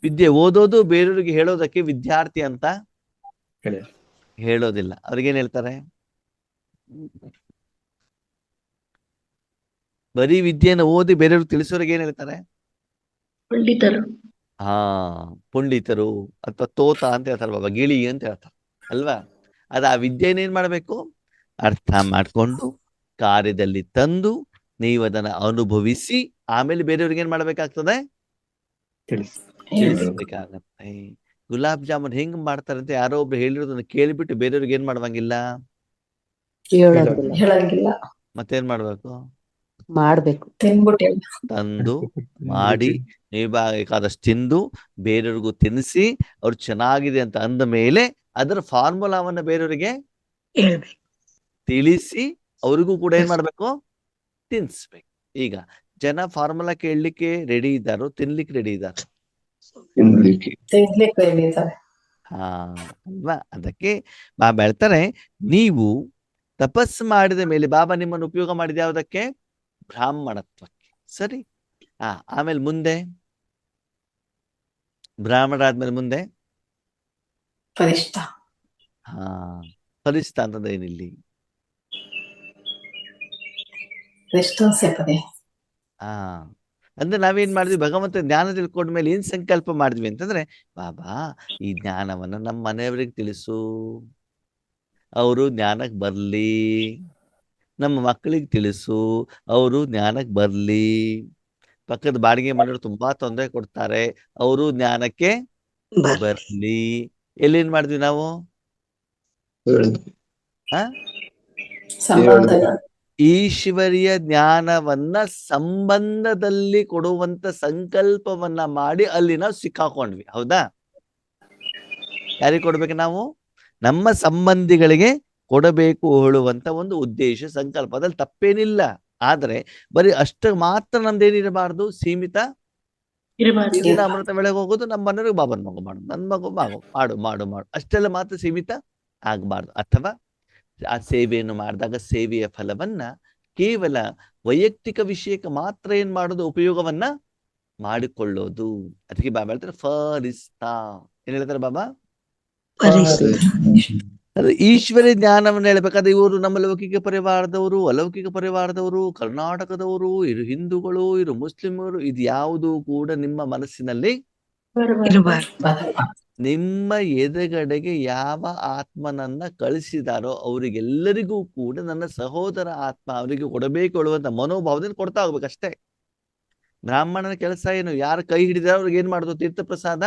ವಿದ್ಯೆ ಓದೋದು ಬೇರೆಯವ್ರಿಗೆ ಹೇಳೋದಕ್ಕೆ ವಿದ್ಯಾರ್ಥಿ ಅಂತ ಹೇಳೋದಿಲ್ಲ. ಅವ್ರಿಗೇನ್ ಹೇಳ್ತಾರೆ? ಬರೀ ವಿದ್ಯೆಯನ್ನು ಓದಿ ಬೇರೆಯವ್ರಿಗೆ ತಿಳಿಸೋರಿಗೆ ಏನ್ ಹೇಳ್ತಾರೆ?
ಪಂಡಿತರು.
ಪುಂಡಿತರು ಅಥವಾ ತೋತ ಅಂತ ಹೇಳ್ತಾರೆ ಬಾಬಾ, ಗಿಳಿ ಅಂತ ಹೇಳ್ತಾರೆ ಅಲ್ವಾ. ಅದ ಆ ವಿದ್ಯೆನ ಏನ್ ಮಾಡ್ಬೇಕು? ಅರ್ಥ ಮಾಡ್ಕೊಂಡು ಕಾರ್ಯದಲ್ಲಿ ತಂದು ನೀವು ಅದನ್ನ ಅನುಭವಿಸಿ ಆಮೇಲೆ ಬೇರೆಯವ್ರಿಗೆ ಏನ್ ಮಾಡ್ಬೇಕಾಗ್ತದೆ? ತಿಳಿಸ್ಬೇಕಾಗತ್ತೆ. ಗುಲಾಬ್ ಜಾಮೂನ್ ಹೆಂಗ್ ಮಾಡ್ತಾರೆ ಅಂತ ಯಾರೋ ಒಬ್ರು ಹೇಳಿರೋದನ್ನ ಕೇಳಿಬಿಟ್ಟು ಬೇರೆಯವ್ರಿಗೆ ಏನ್ ಮಾಡುವಂಗಿಲ್ಲ,
ಹೇಳಂಗಿಲ್ಲ.
ಮತ್ತೇನ್ ಮಾಡ್ಬೇಕು?
ಮಾಡ್ಬೇಕು.
ತಂದು ಮಾಡಿ ನೀವು ಬೇಕಾದಷ್ಟು ತಿಂದು ಬೇರೆಯವ್ರಿಗೂ ತಿನ್ನಿಸಿ ಅವ್ರು ಚೆನ್ನಾಗಿದೆ ಅಂತ ಅಂದ ಮೇಲೆ ಅದರ ಫಾರ್ಮುಲಾವನ್ನ ಬೇರೆಯವರಿಗೆ ತಿಳಿಸಿ ಅವ್ರಿಗೂ ಕೂಡ ಏನ್ ಮಾಡ್ಬೇಕು? ತಿನ್ಸ್ಬೇಕು. ಈಗ ಜನ ಫಾರ್ಮುಲಾ ಕೇಳಲಿಕ್ಕೆ ರೆಡಿ ಇದ್ದಾರೋ, ತಿನ್ಲಿಕ್ಕೆ ರೆಡಿ ಇದ್ದಾರೋ? ಅಲ್ವಾ. ಅದಕ್ಕೆ ಬಾಬಾ ಹೇಳ್ತಾರೆ, ನೀವು ತಪಸ್ಸು ಮಾಡಿದ ಮೇಲೆ ಬಾಬಾ ನಿಮ್ಮನ್ನು ಉಪಯೋಗ ಮಾಡಿದ ಯಾವುದಕ್ಕೆ? ಬ್ರಾಹ್ಮಣತ್ವಕ್ಕೆ. ಸರಿ. ಆಮೇಲೆ ಮುಂದೆ ಬ್ರಾಹ್ಮಣರಾದ್ಮೇಲೆ ಮುಂದೆ ಫಲಿಸ್ತ ಅಂತಂದ್ರೆ ಏನಿಲ್ಲಿ? ಅಂದ್ರೆ ನಾವೇನ್ ಮಾಡಿದ್ವಿ? ಭಗವಂತ ಜ್ಞಾನ ತಿಳ್ಕೊಂಡ ಮೇಲೆ ಏನ್ ಸಂಕಲ್ಪ ಮಾಡಿದ್ವಿ ಅಂತಂದ್ರೆ, ಬಾಬಾ ಈ ಜ್ಞಾನವನ್ನ ನಮ್ಮ ಮನೆಯವರಿಗೆ ತಿಳಿಸು, ಅವರು ಜ್ಞಾನಕ್ಕೆ ಬರ್ಲಿ. ನಮ್ಮ ಮಕ್ಕಳಿಗೆ ತಿಳಿಸು, ಅವರು ಜ್ಞಾನಕ್ಕೆ ಬರ್ಲಿ. ಪಕ್ಕದ ಬಾಡಿಗೆ ಮನೆಯವರು ತುಂಬಾ ತೊಂದರೆ ಕೊಡ್ತಾರೆ, ಅವರು ಜ್ಞಾನಕ್ಕೆ ಬರ್ಲಿ. ಎಲ್ಲಿನ್ ಮಾಡಿದ್ವಿ ನಾವು? ಈಶ್ವರಿಯ ಜ್ಞಾನವನ್ನ ಸಂಬಂಧದಲ್ಲಿ ಕೊಡುವಂತ ಸಂಕಲ್ಪವನ್ನ ಮಾಡಿ ಅಲ್ಲಿ ನಾವು ಸಿಕ್ಕಾಕೊಂಡ್ವಿ. ಹೌದಾ? ಯಾರಿಗೆ ಕೊಡ್ಬೇಕು ನಾವು? ನಮ್ಮ ಸಂಬಂಧಿಗಳಿಗೆ ಕೊಡಬೇಕು ಹೇಳುವಂತ ಒಂದು ಉದ್ದೇಶ, ಸಂಕಲ್ಪ. ಅದ್ರಲ್ಲಿ ತಪ್ಪೇನಿಲ್ಲ. ಆದ್ರೆ ಬರೀ ಅಷ್ಟು ಮಾತ್ರ ನಮ್ದೇನಿರಬಾರ್ದು, ಸೀಮಿತ. ಅಮೃತ ಬೆಳಗ್ಗೆ ಹೋಗೋದು, ನಮ್ಮ ಮನೆಯವ್ರಿಗೆ ಬಾಬನ್ ಮಗು ಮಾಡು, ನನ್ ಮಗು ಮಾಡು ಮಾಡು ಮಾಡು ಅಷ್ಟೆಲ್ಲ ಮಾತ್ರ ಸೀಮಿತ ಆಗ್ಬಾರ್ದು. ಅಥವಾ ಆ ಸೇವೆಯನ್ನು ಮಾಡಿದಾಗ ಸೇವೆಯ ಫಲವನ್ನ ಕೇವಲ ವೈಯಕ್ತಿಕ ವಿಷಯಕ್ಕೆ ಮಾತ್ರ ಏನ್ ಮಾಡೋದು? ಉಪಯೋಗವನ್ನ ಮಾಡಿಕೊಳ್ಳೋದು. ಅದಕ್ಕೆ ಬಾಬಾ ಹೇಳ್ತಾರೆ ಫಲಿಸ್ತಾ. ಏನ್ ಹೇಳ್ತಾರೆ ಬಾಬಾ? ಈಶ್ವರಿ ಜ್ಞಾನವನ್ನು ಹೇಳ್ಬೇಕಾದ್ರೆ ಇವರು ನಮ್ಮ ಲೌಕಿಕ ಪರಿವಾರದವರು, ಅಲೌಕಿಕ ಪರಿವಾರದವರು, ಕರ್ನಾಟಕದವರು, ಇರು ಹಿಂದೂಗಳು, ಇರು ಮುಸ್ಲಿಮರು, ಇದು ಯಾವುದು ಕೂಡ ನಿಮ್ಮ ಮನಸ್ಸಿನಲ್ಲಿ ನಿಮ್ಮ ಎದುರುಗಡೆಗೆ ಯಾವ ಆತ್ಮನನ್ನ ಕಳಿಸಿದಾರೋ ಅವರಿಗೆಲ್ಲರಿಗೂ ಕೂಡ ನನ್ನ ಸಹೋದರ ಆತ್ಮ, ಅವರಿಗೆ ಕೊಡಬೇಕು ಹೇಳುವಂತ ಮನೋಭಾವದಿಂದ ಕೊಡ್ತಾ ಹೋಗ್ಬೇಕಷ್ಟೇ. ಬ್ರಾಹ್ಮಣನ ಕೆಲಸ ಏನು? ಯಾರು ಕೈ ಹಿಡಿದಾರೋ ಅವ್ರಿಗೆ ಏನ್ ಮಾಡೋದು? ತೀರ್ಥ ಪ್ರಸಾದ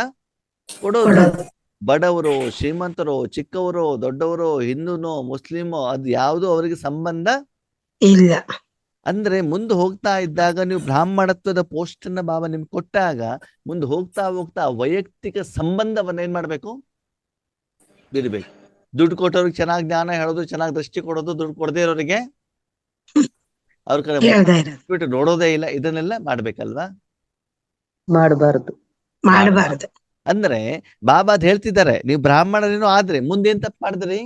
ಕೊಡೋದು. ಬಡವರು, ಶ್ರೀಮಂತರು, ಚಿಕ್ಕವರು, ದೊಡ್ಡವರು, ಹಿಂದೂನೋ ಮುಸ್ಲಿಮೋ ಅದು ಯಾವುದು ಅವರಿಗೆ ಸಂಬಂಧ
ಇಲ್ಲ.
ಅಂದ್ರೆ ಮುಂದೆ ಹೋಗ್ತಾ ಇದ್ದಾಗ ನೀವು ಬ್ರಾಹ್ಮಣತ್ವದ ಪೋಸ್ಟ್ ಅನ್ನ ಬಾಬಾ ನಿಮ್ಗೆ ಕೊಟ್ಟಾಗ ಮುಂದೆ ಹೋಗ್ತಾ ಹೋಗ್ತಾ ವೈಯಕ್ತಿಕ ಸಂಬಂಧವನ್ನ ಏನ್ ಮಾಡ್ಬೇಕು, ಬಿಡ್ಬೇಕು. ದುಡ್ಡು ಕೊಟ್ಟವ್ರಿಗೆ ಚೆನ್ನಾಗಿ ಜ್ಞಾನ ಹೇಳೋದು, ಚೆನ್ನಾಗಿ ದೃಷ್ಟಿ ಕೊಡೋದು, ದುಡ್ಡು ಕೊಡದೇ ಇರೋರಿಗೆ ಅವ್ರ ಕಡೆ
ಹೇಳ್ತಾ ಇರೋದು
ಬಿಟ್ಟು ನೋಡೋದೇ ಇಲ್ಲ, ಇದನ್ನೆಲ್ಲ ಮಾಡ್ಬೇಕಲ್ವಾ?
ಮಾಡಬಾರ್ದು.
ಮಾಡಬಾರದು.
ಅಂದ್ರೆ ಬಾಬಾ ಅದ್ ಹೇಳ್ತಿದ್ದಾರೆ, ನೀವು ಬ್ರಾಹ್ಮಣರೇನೋ ಆದ್ರೆ ಮುಂದೇನ್ ತಪ್ಪು ಮಾಡಿದ್ರಿ?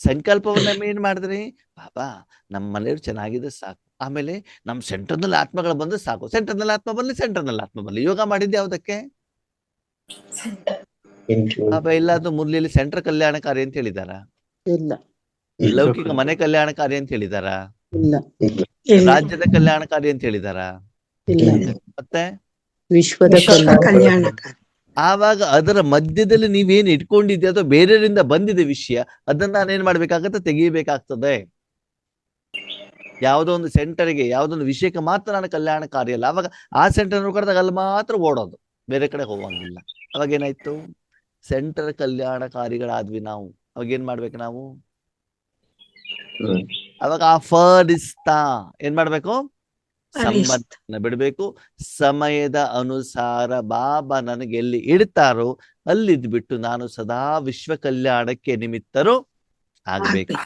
ಸಂಕಲ್ಪವನ್ನ ಏನ್ ಮಾಡಿದ್ರಿ? ಬಾಬಾ ನಮ್ಮ ಮನೆಯವ್ರು ಚೆನ್ನಾಗಿದೆ ಸಾಕು, ಆಮೇಲೆ ನಮ್ ಸೆಂಟರ್ನಲ್ಲಿ ಆತ್ಮಗಳು ಬಂದ್ರೆ ಸಾಕು, ಸೆಂಟರ್ನಲ್ಲಿ ಆತ್ಮ ಬರ್ಲಿ, ಸೆಂಟರ್ನಲ್ಲಿ ಆತ್ಮ ಬರ್ಲಿ. ಯೋಗ ಮಾಡಿದ್ದೆ ಯಾವ್ದಕ್ಕೆ? ಬಾಬಾ ಇಲ್ಲಾದ್ರೂ ಮುರಳಿಯಲ್ಲಿ ಸೆಂಟರ್ ಕಲ್ಯಾಣಕಾರಿ ಅಂತ ಹೇಳಿದಾರ?
ಇಲ್ಲ
ಲೌಕಿಕ ಮನೆ ಕಲ್ಯಾಣಕಾರಿ ಅಂತ ಹೇಳಿದಾರ?
ಇಲ್ಲ
ಇಲ್ಲ.
ರಾಜ್ಯದ ಕಲ್ಯಾಣಕಾರಿ ಅಂತ ಹೇಳಿದಾರ?
ಇಲ್ಲ
ಮತ್ತೆ
ವಿಶ್ವದ
ವಿಶ್ವ ಕಲ್ಯಾಣಕಾರಿ.
ಆವಾಗ ಅದರ ಮಧ್ಯದಲ್ಲಿ ನೀವೇನ್ ಇಟ್ಕೊಂಡಿದ್ದೆ ಅಥವಾ ಬೇರೆಯವರಿಂದ ಬಂದಿದೆ ವಿಷಯ, ಅದನ್ನ ನಾನೇನ್ ಮಾಡ್ಬೇಕಾಗತ್ತೆ, ತೆಗಿಬೇಕಾಗ್ತದೆ. ಯಾವುದೋ ಒಂದು ಸೆಂಟರ್ಗೆ ಯಾವುದೊಂದು ವಿಷಯಕ್ಕೆ ಮಾತ್ರ ನಾನು ಕಲ್ಯಾಣಕಾರಿ ಅಲ್ಲ. ಅವಾಗ ಆ ಸೆಂಟರ್ ಕರೆದಾಗ ಅಲ್ಲಿ ಮಾತ್ರ ಓಡೋದು, ಬೇರೆ ಕಡೆ ಹೋಗಂಗಿಲ್ಲ. ಅವಾಗ ಏನಾಯ್ತು? ಸೆಂಟರ್ ಕಲ್ಯಾಣಕಾರಿಗಳಾದ್ವಿ ನಾವು. ಅವಾಗ ಏನ್ ಮಾಡ್ಬೇಕು ನಾವು? ಅವಾಗ ಆ ಫರಿಸ್ತಾ ಏನ್ ಮಾಡ್ಬೇಕು? ಸಂಬಂಧ ಬಿಡ್ಬೇಕು. ಸಮಯದ ಅನುಸಾರ ಬಾಬಾ ನನಗೆ ಎಲ್ಲಿ ಇಡ್ತಾರೋ ಅಲ್ಲಿದ್ಬಿಟ್ಟು ನಾನು ಸದಾ ವಿಶ್ವ ಕಲ್ಯಾಣಕ್ಕೆ ನಿಮಿತ್ತರು ಆಗ್ಬೇಕು.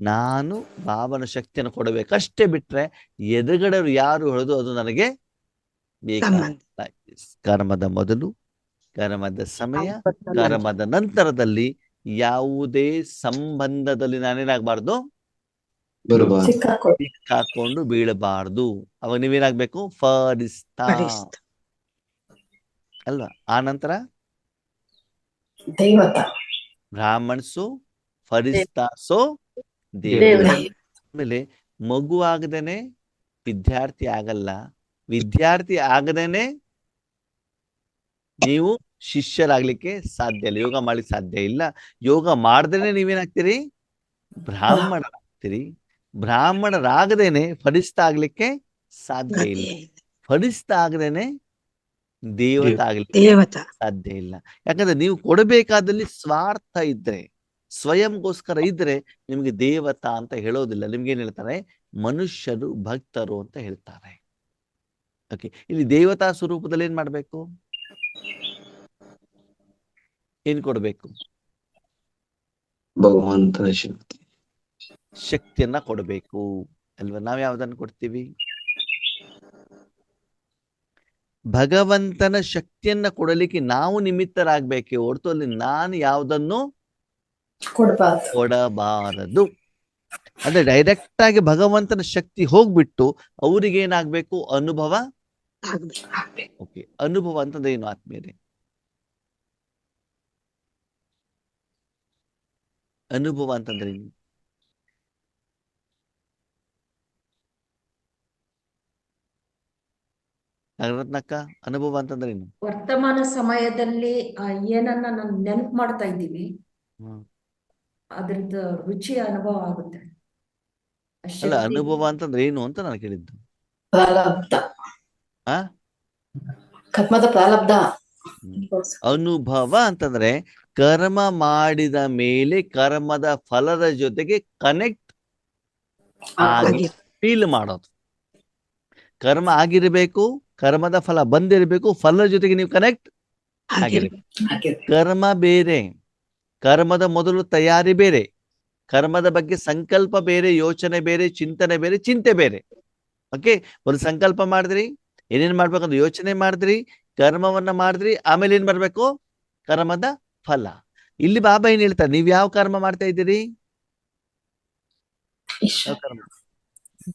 ನಾನು ಬಾಬನ ಶಕ್ತಿಯನ್ನು ಕೊಡಬೇಕಷ್ಟೇ, ಬಿಟ್ರೆ ಎದುರುಗಡೆಯವರು ಯಾರು ಹೇಳೋದು ಅದು ನನಗೆ ಬೇಕಾಗಿಲ್ಲ. ಕರ್ಮದ ಮೊದಲು, ಕರ್ಮದ ಸಮಯ, ಕರ್ಮದ ನಂತರದಲ್ಲಿ ಯಾವುದೇ ಸಂಬಂಧದಲ್ಲಿ ನಾನೇನಾಗಬಾರ್ದು, ಸಿಕ್ಕಾಕೊಂಡು ಬೀಳಬಾರ್ದು. ಅವಾಗ ನೀವೇನಾಗ್ಬೇಕು? ಫರಿಸ್ತಾ ಅಲ್ವಾ? ಆ ನಂತರ ಬ್ರಾಹ್ಮಣ್ಸು, ಫರಿಸ್ತಾಸೋ ದೇವತೆ. ಆಮೇಲೆ ಮಗು ಆಗದೇನೆ ವಿದ್ಯಾರ್ಥಿ ಆಗಲ್ಲ, ವಿದ್ಯಾರ್ಥಿ ಆಗದೇನೆ ನೀವು ಶಿಷ್ಯರಾಗ್ಲಿಕ್ಕೆ ಸಾಧ್ಯ ಇಲ್ಲ, ಯೋಗ ಮಾಡ್ಲಿಕ್ಕೆ ಸಾಧ್ಯ ಇಲ್ಲ. ಯೋಗ ಮಾಡ್ದೇನೆ ನೀವೇನಾಗ್ತೀರಿ? ಬ್ರಾಹ್ಮಣರಾಗ್ತೀರಿ. ಬ್ರಾಹ್ಮಣರಾಗದೇನೆ ಫರಿಸ್ತಾ ಆಗ್ಲಿಕ್ಕೆ ಸಾಧ್ಯ ಇಲ್ಲ, ಫರಿಸ್ತಾ ಆಗದೇನೆ ದೇವತಾ ಆಗ್ಲಿಕ್ಕೆ ಸಾಧ್ಯ ಇಲ್ಲ. ಯಾಕಂದ್ರೆ ನೀವು ಕೊಡಬೇಕಾದಲ್ಲಿ ಸ್ವಾರ್ಥ ಇದ್ರೆ, ಸ್ವಯಂಗೋಸ್ಕರ ಇದ್ರೆ ನಿಮ್ಗೆ ದೇವತಾ ಅಂತ ಹೇಳೋದಿಲ್ಲ. ನಿಮ್ಗೇನ್ ಹೇಳ್ತಾರೆ? ಮನುಷ್ಯರು, ಭಕ್ತರು ಅಂತ ಹೇಳ್ತಾರೆ. ಓಕೆ, ಇಲ್ಲಿ ದೇವತಾ ಸ್ವರೂಪದಲ್ಲಿ ಏನ್ ಮಾಡ್ಬೇಕು? ಏನ್ ಕೊಡ್ಬೇಕು?
ಭಗವಂತನ ಶಕ್ತಿ,
ಶಕ್ತಿಯನ್ನ ಕೊಡಬೇಕು ಅಲ್ವಾ? ನಾವ್ ಯಾವ್ದನ್ನ ಕೊಡ್ತೀವಿ? ಭಗವಂತನ ಶಕ್ತಿಯನ್ನ ಕೊಡಲಿಕ್ಕೆ ನಾವು ನಿಮಿತ್ತರಾಗ್ಬೇಕೆ ಹೊರತು ಅಲ್ಲಿ ನಾನು ಯಾವುದನ್ನು ಕೊಡಬಾರದು. ಅಂದ್ರೆ ಡೈರೆಕ್ಟ್ ಆಗಿ ಭಗವಂತನ ಶಕ್ತಿ ಹೋಗ್ಬಿಟ್ಟು ಅವ್ರಿಗೆ ಏನಾಗ್ಬೇಕು? ಅನುಭವ. ಓಕೆ, ಅನುಭವ ಅಂತಂದ್ರೆ ಏನು ಆತ್ಮೀಯರೇ? ಅನುಭವ ಅಂತಂದ್ರೆ ಏನು? ನಾಗರತ್ನಕ್ಕ, ಅನುಭವ ಅಂತಂದ್ರೆ ಏನು?
ವರ್ತಮಾನ ಸಮಯದಲ್ಲಿ ಏನನ್ನ ನಾವು ನೆನಪು ಮಾಡ್ತಾ ಇದ್ದೀವಿ, ಅದ್ರದ್ದು ರುಚಿ ಅನುಭವ ಆಗುತ್ತೆ.
ಅಲ್ಲ, ಅನುಭವ ಅಂತಂದ್ರೆ ಏನು ಅಂತ ನಾನು ಕೇಳಿದ್ದು.
ಪ್ರಾರಬ್ಧ,
ಆ
ಕರ್ಮದ ಪ್ರಾರಬ್ಧ.
ಅನುಭವ ಅಂತಂದ್ರೆ ಕರ್ಮ ಮಾಡಿದ ಮೇಲೆ ಕರ್ಮದ ಫಲದ ಜೊತೆಗೆ ಕನೆಕ್ಟ್ ಆಗಿ ಫೀಲ್ ಮಾಡೋದು. ಕರ್ಮ ಆಗಿರ್ಬೇಕು, ಕರ್ಮದ ಫಲ ಬಂದಿರಬೇಕು, ಫಲದ ಜೊತೆಗೆ ನೀವು ಕನೆಕ್ಟ್ ಆಗಿರ್ಬೇಕು. ಕರ್ಮ ಬೇರೆ, ಕರ್ಮದ ಮೊದಲು ತಯಾರಿ ಬೇರೆ, ಕರ್ಮದ ಬಗ್ಗೆ ಸಂಕಲ್ಪ ಬೇರೆ, ಯೋಚನೆ ಬೇರೆ, ಚಿಂತನೆ ಬೇರೆ, ಚಿಂತೆ ಬೇರೆ. ಓಕೆ, ಒಂದು ಸಂಕಲ್ಪ ಮಾಡಿದ್ರಿ, ಏನೇನ್ ಮಾಡ್ಬೇಕಂತ ಯೋಚನೆ ಮಾಡಿದ್ರಿ, ಕರ್ಮವನ್ನ ಮಾಡಿದ್ರಿ, ಆಮೇಲೆ ಏನ್ ಬರ್ಬೇಕು? ಕರ್ಮದ ಫಲ. ಇಲ್ಲಿ ಬಾಬಾ ಏನ್ ಹೇಳ್ತಾರೆ? ನೀವ್ ಯಾವ ಕರ್ಮ ಮಾಡ್ತಾ ಇದ್ದೀರಿ?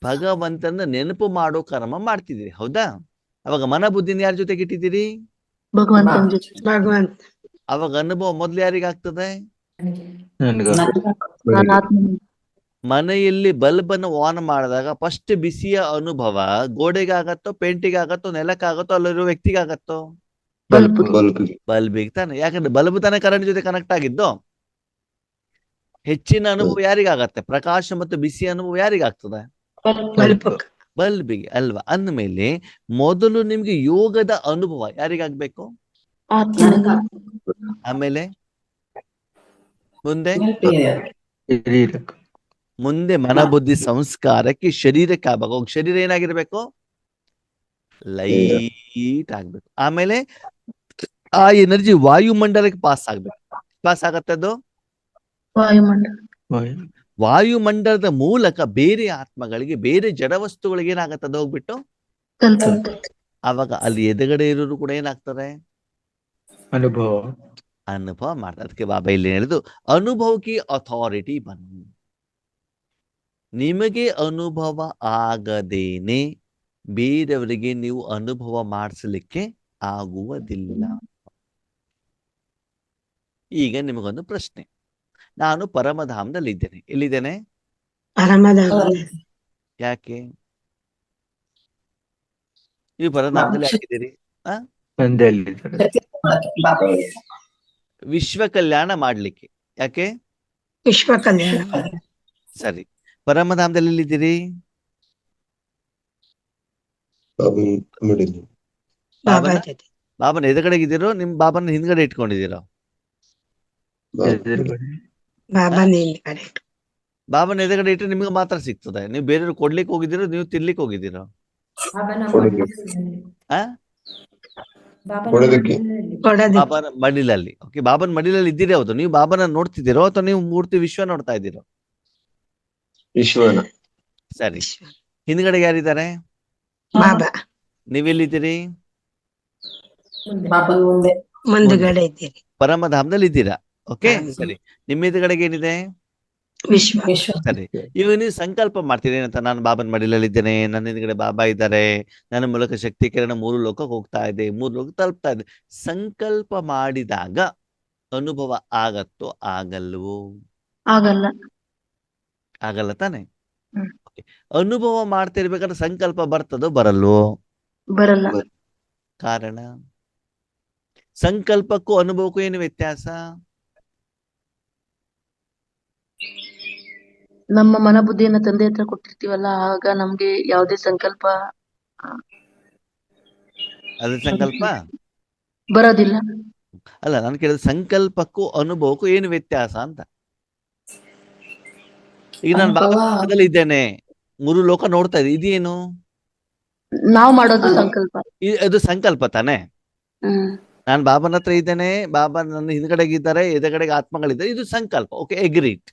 ಭಗವಂತನ ನೆನಪು ಮಾಡೋ ಕರ್ಮ ಮಾಡ್ತಿದ್ದೀರಿ, ಹೌದಾ? ಅವಾಗ ಮನ ಬುದ್ಧಿನ ಯಾರ ಜೊತೆಗೆ ಇಟ್ಟಿದ್ದೀರಿ?
ಭಗವಂತನ ಜೊತೆ.
ಭಗವಂತ.
ಅವಾಗ ಅನುಭವ ಮೊದ್ಲು ಯಾರಿಗಾಗ್ತದೆ?
ನಾನು ಆತ್ಮ.
ಮನೆಯಲ್ಲಿ ಬಲ್ಬನ್ನು ಆನ್ ಮಾಡಿದಾಗ ಫಸ್ಟ್ ಬಿಸಿಯ ಅನುಭವ ಗೋಡೆಗಾಗತ್ತೋ, ಪೇಂಟಿಗಾಗತ್ತೋ, ನೆಲಕ್ಕಾಗತ್ತೋ, ಅಲ್ಲಿರೋ ವ್ಯಕ್ತಿಗಾಗತ್ತೋ? ಬಲ್ಬಿಗೆ ತಾನೆ. ಯಾಕಂದ್ರೆ ಬಲ್ಬ್ ತಾನೆ ಕರೆಂಟ್ ಜೊತೆ ಕನೆಕ್ಟ್ ಆಗಿದ್ದು. ಹೆಚ್ಚಿನ ಅನುಭವ ಯಾರಿಗಾಗತ್ತೆ? ಪ್ರಕಾಶ ಮತ್ತು ಬಿಸಿ ಅನುಭವ ಯಾರಿಗಾಗ್ತದೆ? ಬಲ್ಬಿಗೆ ಅಲ್ವಾ? ಅಂದ್ಮೇಲೆ ಮೊದಲು ನಿಮ್ಗೆ ಯೋಗದ ಅನುಭವ ಯಾರಿಗಾಗ್ಬೇಕು?
ಆತ್ಮನಿಗೆ
ಆಮೇಲೆ ಮುಂದೆ
ಶರೀರಕ್ಕೆ
ಮುಂದೆ ಮನಬುದ್ಧಿ ಸಂಸ್ಕಾರಕ್ಕೆ ಶರೀರಕ್ಕೆ ಆಗ್ಬೇಕು. ಶರೀರ ಏನಾಗಿರ್ಬೇಕು? ಲೈಟ್ ಆಗ್ಬೇಕು. ಆಮೇಲೆ ಆ ಎನರ್ಜಿ ವಾಯುಮಂಡಲಕ್ಕೆ ಪಾಸ್ ಆಗ್ಬೇಕು. ಪಾಸ್ ಆಗತ್ತದು
ವಾಯುಮಂಡಲ
ವಾಯುಮಂಡಲದ ಮೂಲಕ ಬೇರೆ ಆತ್ಮಗಳಿಗೆ, ಬೇರೆ ಜಡ ವಸ್ತುಗಳಿಗೆ ಏನಾಗತ್ತದ ಹೋಗ್ಬಿಟ್ಟು
ತಲುಪುತ್ತೆ.
ಅವಾಗ ಅಲ್ಲಿ ಎದುರುಗಡೆ ಇರೋರು ಕೂಡ ಏನಾಗ್ತಾರೆ?
ಅನುಭವ
ಅನುಭವ ಮಾಡ್ತಾರೆ. ಅದಕ್ಕೆ ಬಾಬಾ ಇಲ್ಲಿ ಹೇಳಿದ್ದು ಅನುಭವಕ್ಕೆ ಅಥಾರಿಟಿ ಬನ್ನಿ. ನಿಮಗೆ ಅನುಭವ ಆಗದೇನೆ ಬೇರೆಯವರಿಗೆ ನೀವು ಅನುಭವ ಮಾಡಿಸಲಿಕ್ಕೆ ಆಗುವುದಿಲ್ಲ. ಈಗ ನಿಮಗೊಂದು ಪ್ರಶ್ನೆ. ನಾನು ಪರಮಧಾಮದಲ್ಲಿ ಇದ್ದೇನೆ. ಎಲ್ಲಿದ್ದೇನೆ?
ಪರಮಧಾಮ
ಯಾಕೆ ನೀವು ಪರಮಧಾಮದಲ್ಲಿ ಯಾಕಿದ್ದೀರಿ?
ತಂದೆಯಲ್ಲಿದ್ದಾರೆ.
ವಿಶ್ವ ಕಲ್ಯಾಣ ಮಾಡ್ಲಿಕ್ಕೆ. ಯಾಕೆ?
ವಿಶ್ವ ಕಲ್ಯಾಣ
ಸರಿ. ಪರಮಧಾಮದಲ್ಲಿ ಎಲ್ಲಿದ್ದೀರಿ?
ಮಿಡಿಲ್
ಬಾಬಾ ಜೊತೆ
ಬಾಬನ ಎದುರುಗಡೆಗಿದ್ದೀರೋ ನಿಮ್ ಬಾಬನ ಹಿಂದ್ಗಡೆ ಇಟ್ಕೊಂಡಿದ್ದೀರೋ?
ಬಾಬಾ ಹಿಂದ್ಗಡೆ
ಬಾಬನ ಎದುರುಗಡೆ ಇಟ್ಟರೆ ನಿಮ್ಗೆ ಮಾತ್ರ ಸಿಗ್ತದೆ. ನೀವು ಬೇರೆಯವ್ರು ಕೊಡ್ಲಿಕ್ಕೆ ಹೋಗಿದ್ದೀರೋ, ನೀವು ತಿನ್ಲಿಕ್ಕೆ ಹೋಗಿದ್ದೀರೋ?
ಬಾಬನ
ಕೊಡೋದು.
ಮಡಿಲಲ್ಲಿ.
ಆ
ಬಾಬನ
ಕೊಡೋದಕ್ಕೆ.
ಮಡಿಲಲ್ಲಿ.
ಕೊಡೋದಕ್ಕೆ
ಬಾಬನ ಮಡಿಲಲ್ಲಿ. ಓಕೆ, ಬಾಬನ ಮಡಿಲಲ್ಲಿ ಇದ್ದೀರಿ. ಹೌದು. ನೀವು ಬಾಬನ ನೋಡ್ತಿದ್ದೀರೋ ಅಥವಾ ನೀವು ಮೂರ್ತಿ ವಿಶ್ವ ನೋಡ್ತಾ ಇದ್ದೀರೋ?
ವಿಶ್ವನ
ಸರಿ. ಹಿಂದ್ಗಡೆ ಯಾರಿದ್ದಾರೆ?
ಬಾಬಾ
ನೀವೆಲ್ಲಿದ್ದೀರಿ?
ಮುಂದೆ.
ಬಾಬನ್ ಮುಂದೆ
ಮುಂದುಗಡೆ ಇದ್ದೀರಿ.
ಪರಮಧಾಮದಲ್ಲಿ ಇದ್ದೀರಾ. ಓಕೆ,
ಹೌದು.
ಸರಿ. ನಿಮ್ಮ ಎದುರುಗಡೆಗೆ ಏನಿದೆ?
ವಿಶ್ವ
ವಿಶ್ವ
ಸರಿ. ಇವಾಗ ನೀವು ಸಂಕಲ್ಪ ಮಾಡ್ತೀರಿ ಏನಂತ? ನಾನು ಬಾಬನ ಮಡಿಲಲ್ಲಿ ಇದ್ದೇನೆ, ನನ್ನ ಹಿಂದ್ಗಡೆ ಬಾಬಾ ಇದ್ದಾರೆ, ನನ್ನ ಮೂಲಕ ಶಕ್ತಿ ಕಿರಣ 3 ಲೋಕಕ್ಕೆ ಹೋಗ್ತಾ ಇದೆ, 3 ಲೋಕ ತಲುಪ್ತಾ ಇದೆ. ಸಂಕಲ್ಪ ಮಾಡಿದಾಗ ಅನುಭವ ಆಗತ್ತೋ ಆಗಲ್ವೋ?
ಆಗಲ್ಲ.
ಆಗಲ್ಲ ತಾನೆ?
ಹ್ಮ್.
Okay. ಅನುಭವ ಮಾಡ್ತಿರ್ಬೇಕಾದ್ರೆ ಸಂಕಲ್ಪ ಬರ್ತದೋ ಬರಲ್ವೋ?
ಬರಲ್ಲ.
ಕಾರಣ ಸಂಕಲ್ಪಕ್ಕೂ ಅನುಭವಕ್ಕೂ ಏನು ವ್ಯತ್ಯಾಸ?
ನಮ್ಮ ಮನಬುದ್ಧಿಯನ್ನ ತಂದೆ ಹತ್ರ ಕೊಟ್ಟಿರ್ತೀವಲ್ಲ, ಆಗ ನಮ್ಗೆ ಯಾವುದೇ ಸಂಕಲ್ಪ
ಅದ್ರ ಸಂಕಲ್ಪ
ಬರೋದಿಲ್ಲ.
ಅಲ್ಲ, ನಾನು ಕೇಳಿದ ಸಂಕಲ್ಪಕ್ಕೂ ಅನುಭವಕ್ಕೂ ಏನು ವ್ಯತ್ಯಾಸ ಅಂತ. ಈಗ ನಾನು
ಅನುಭವ-
ಬಾಬಾದಲ್ಲಿ ಇದ್ದೇನೆ, 3 ಲೋಕ ನೋಡ್ತಾ ಇದ್ದೆ, ಇದೇನು?
ನಾವ್ ಮಾಡೋದು ಸಂಕಲ್ಪ.
ಅದು ಸಂಕಲ್ಪ ತಾನೆ?
ಹ್ಮ್
ನಾನು ಬಾಬನ ಹತ್ರ ಇದ್ದೇನೆ, ಬಾಬಾ ನನ್ನ ಹಿಂದ್ಗಡೆಗಿದ್ದಾರೆ, ಎದುರುಗಡೆಗೆ ಆತ್ಮಗಳಿದ್ದಾರೆ, ಇದು ಸಂಕಲ್ಪ. ಓಕೆ, ಎಗ್ರೀಟ್.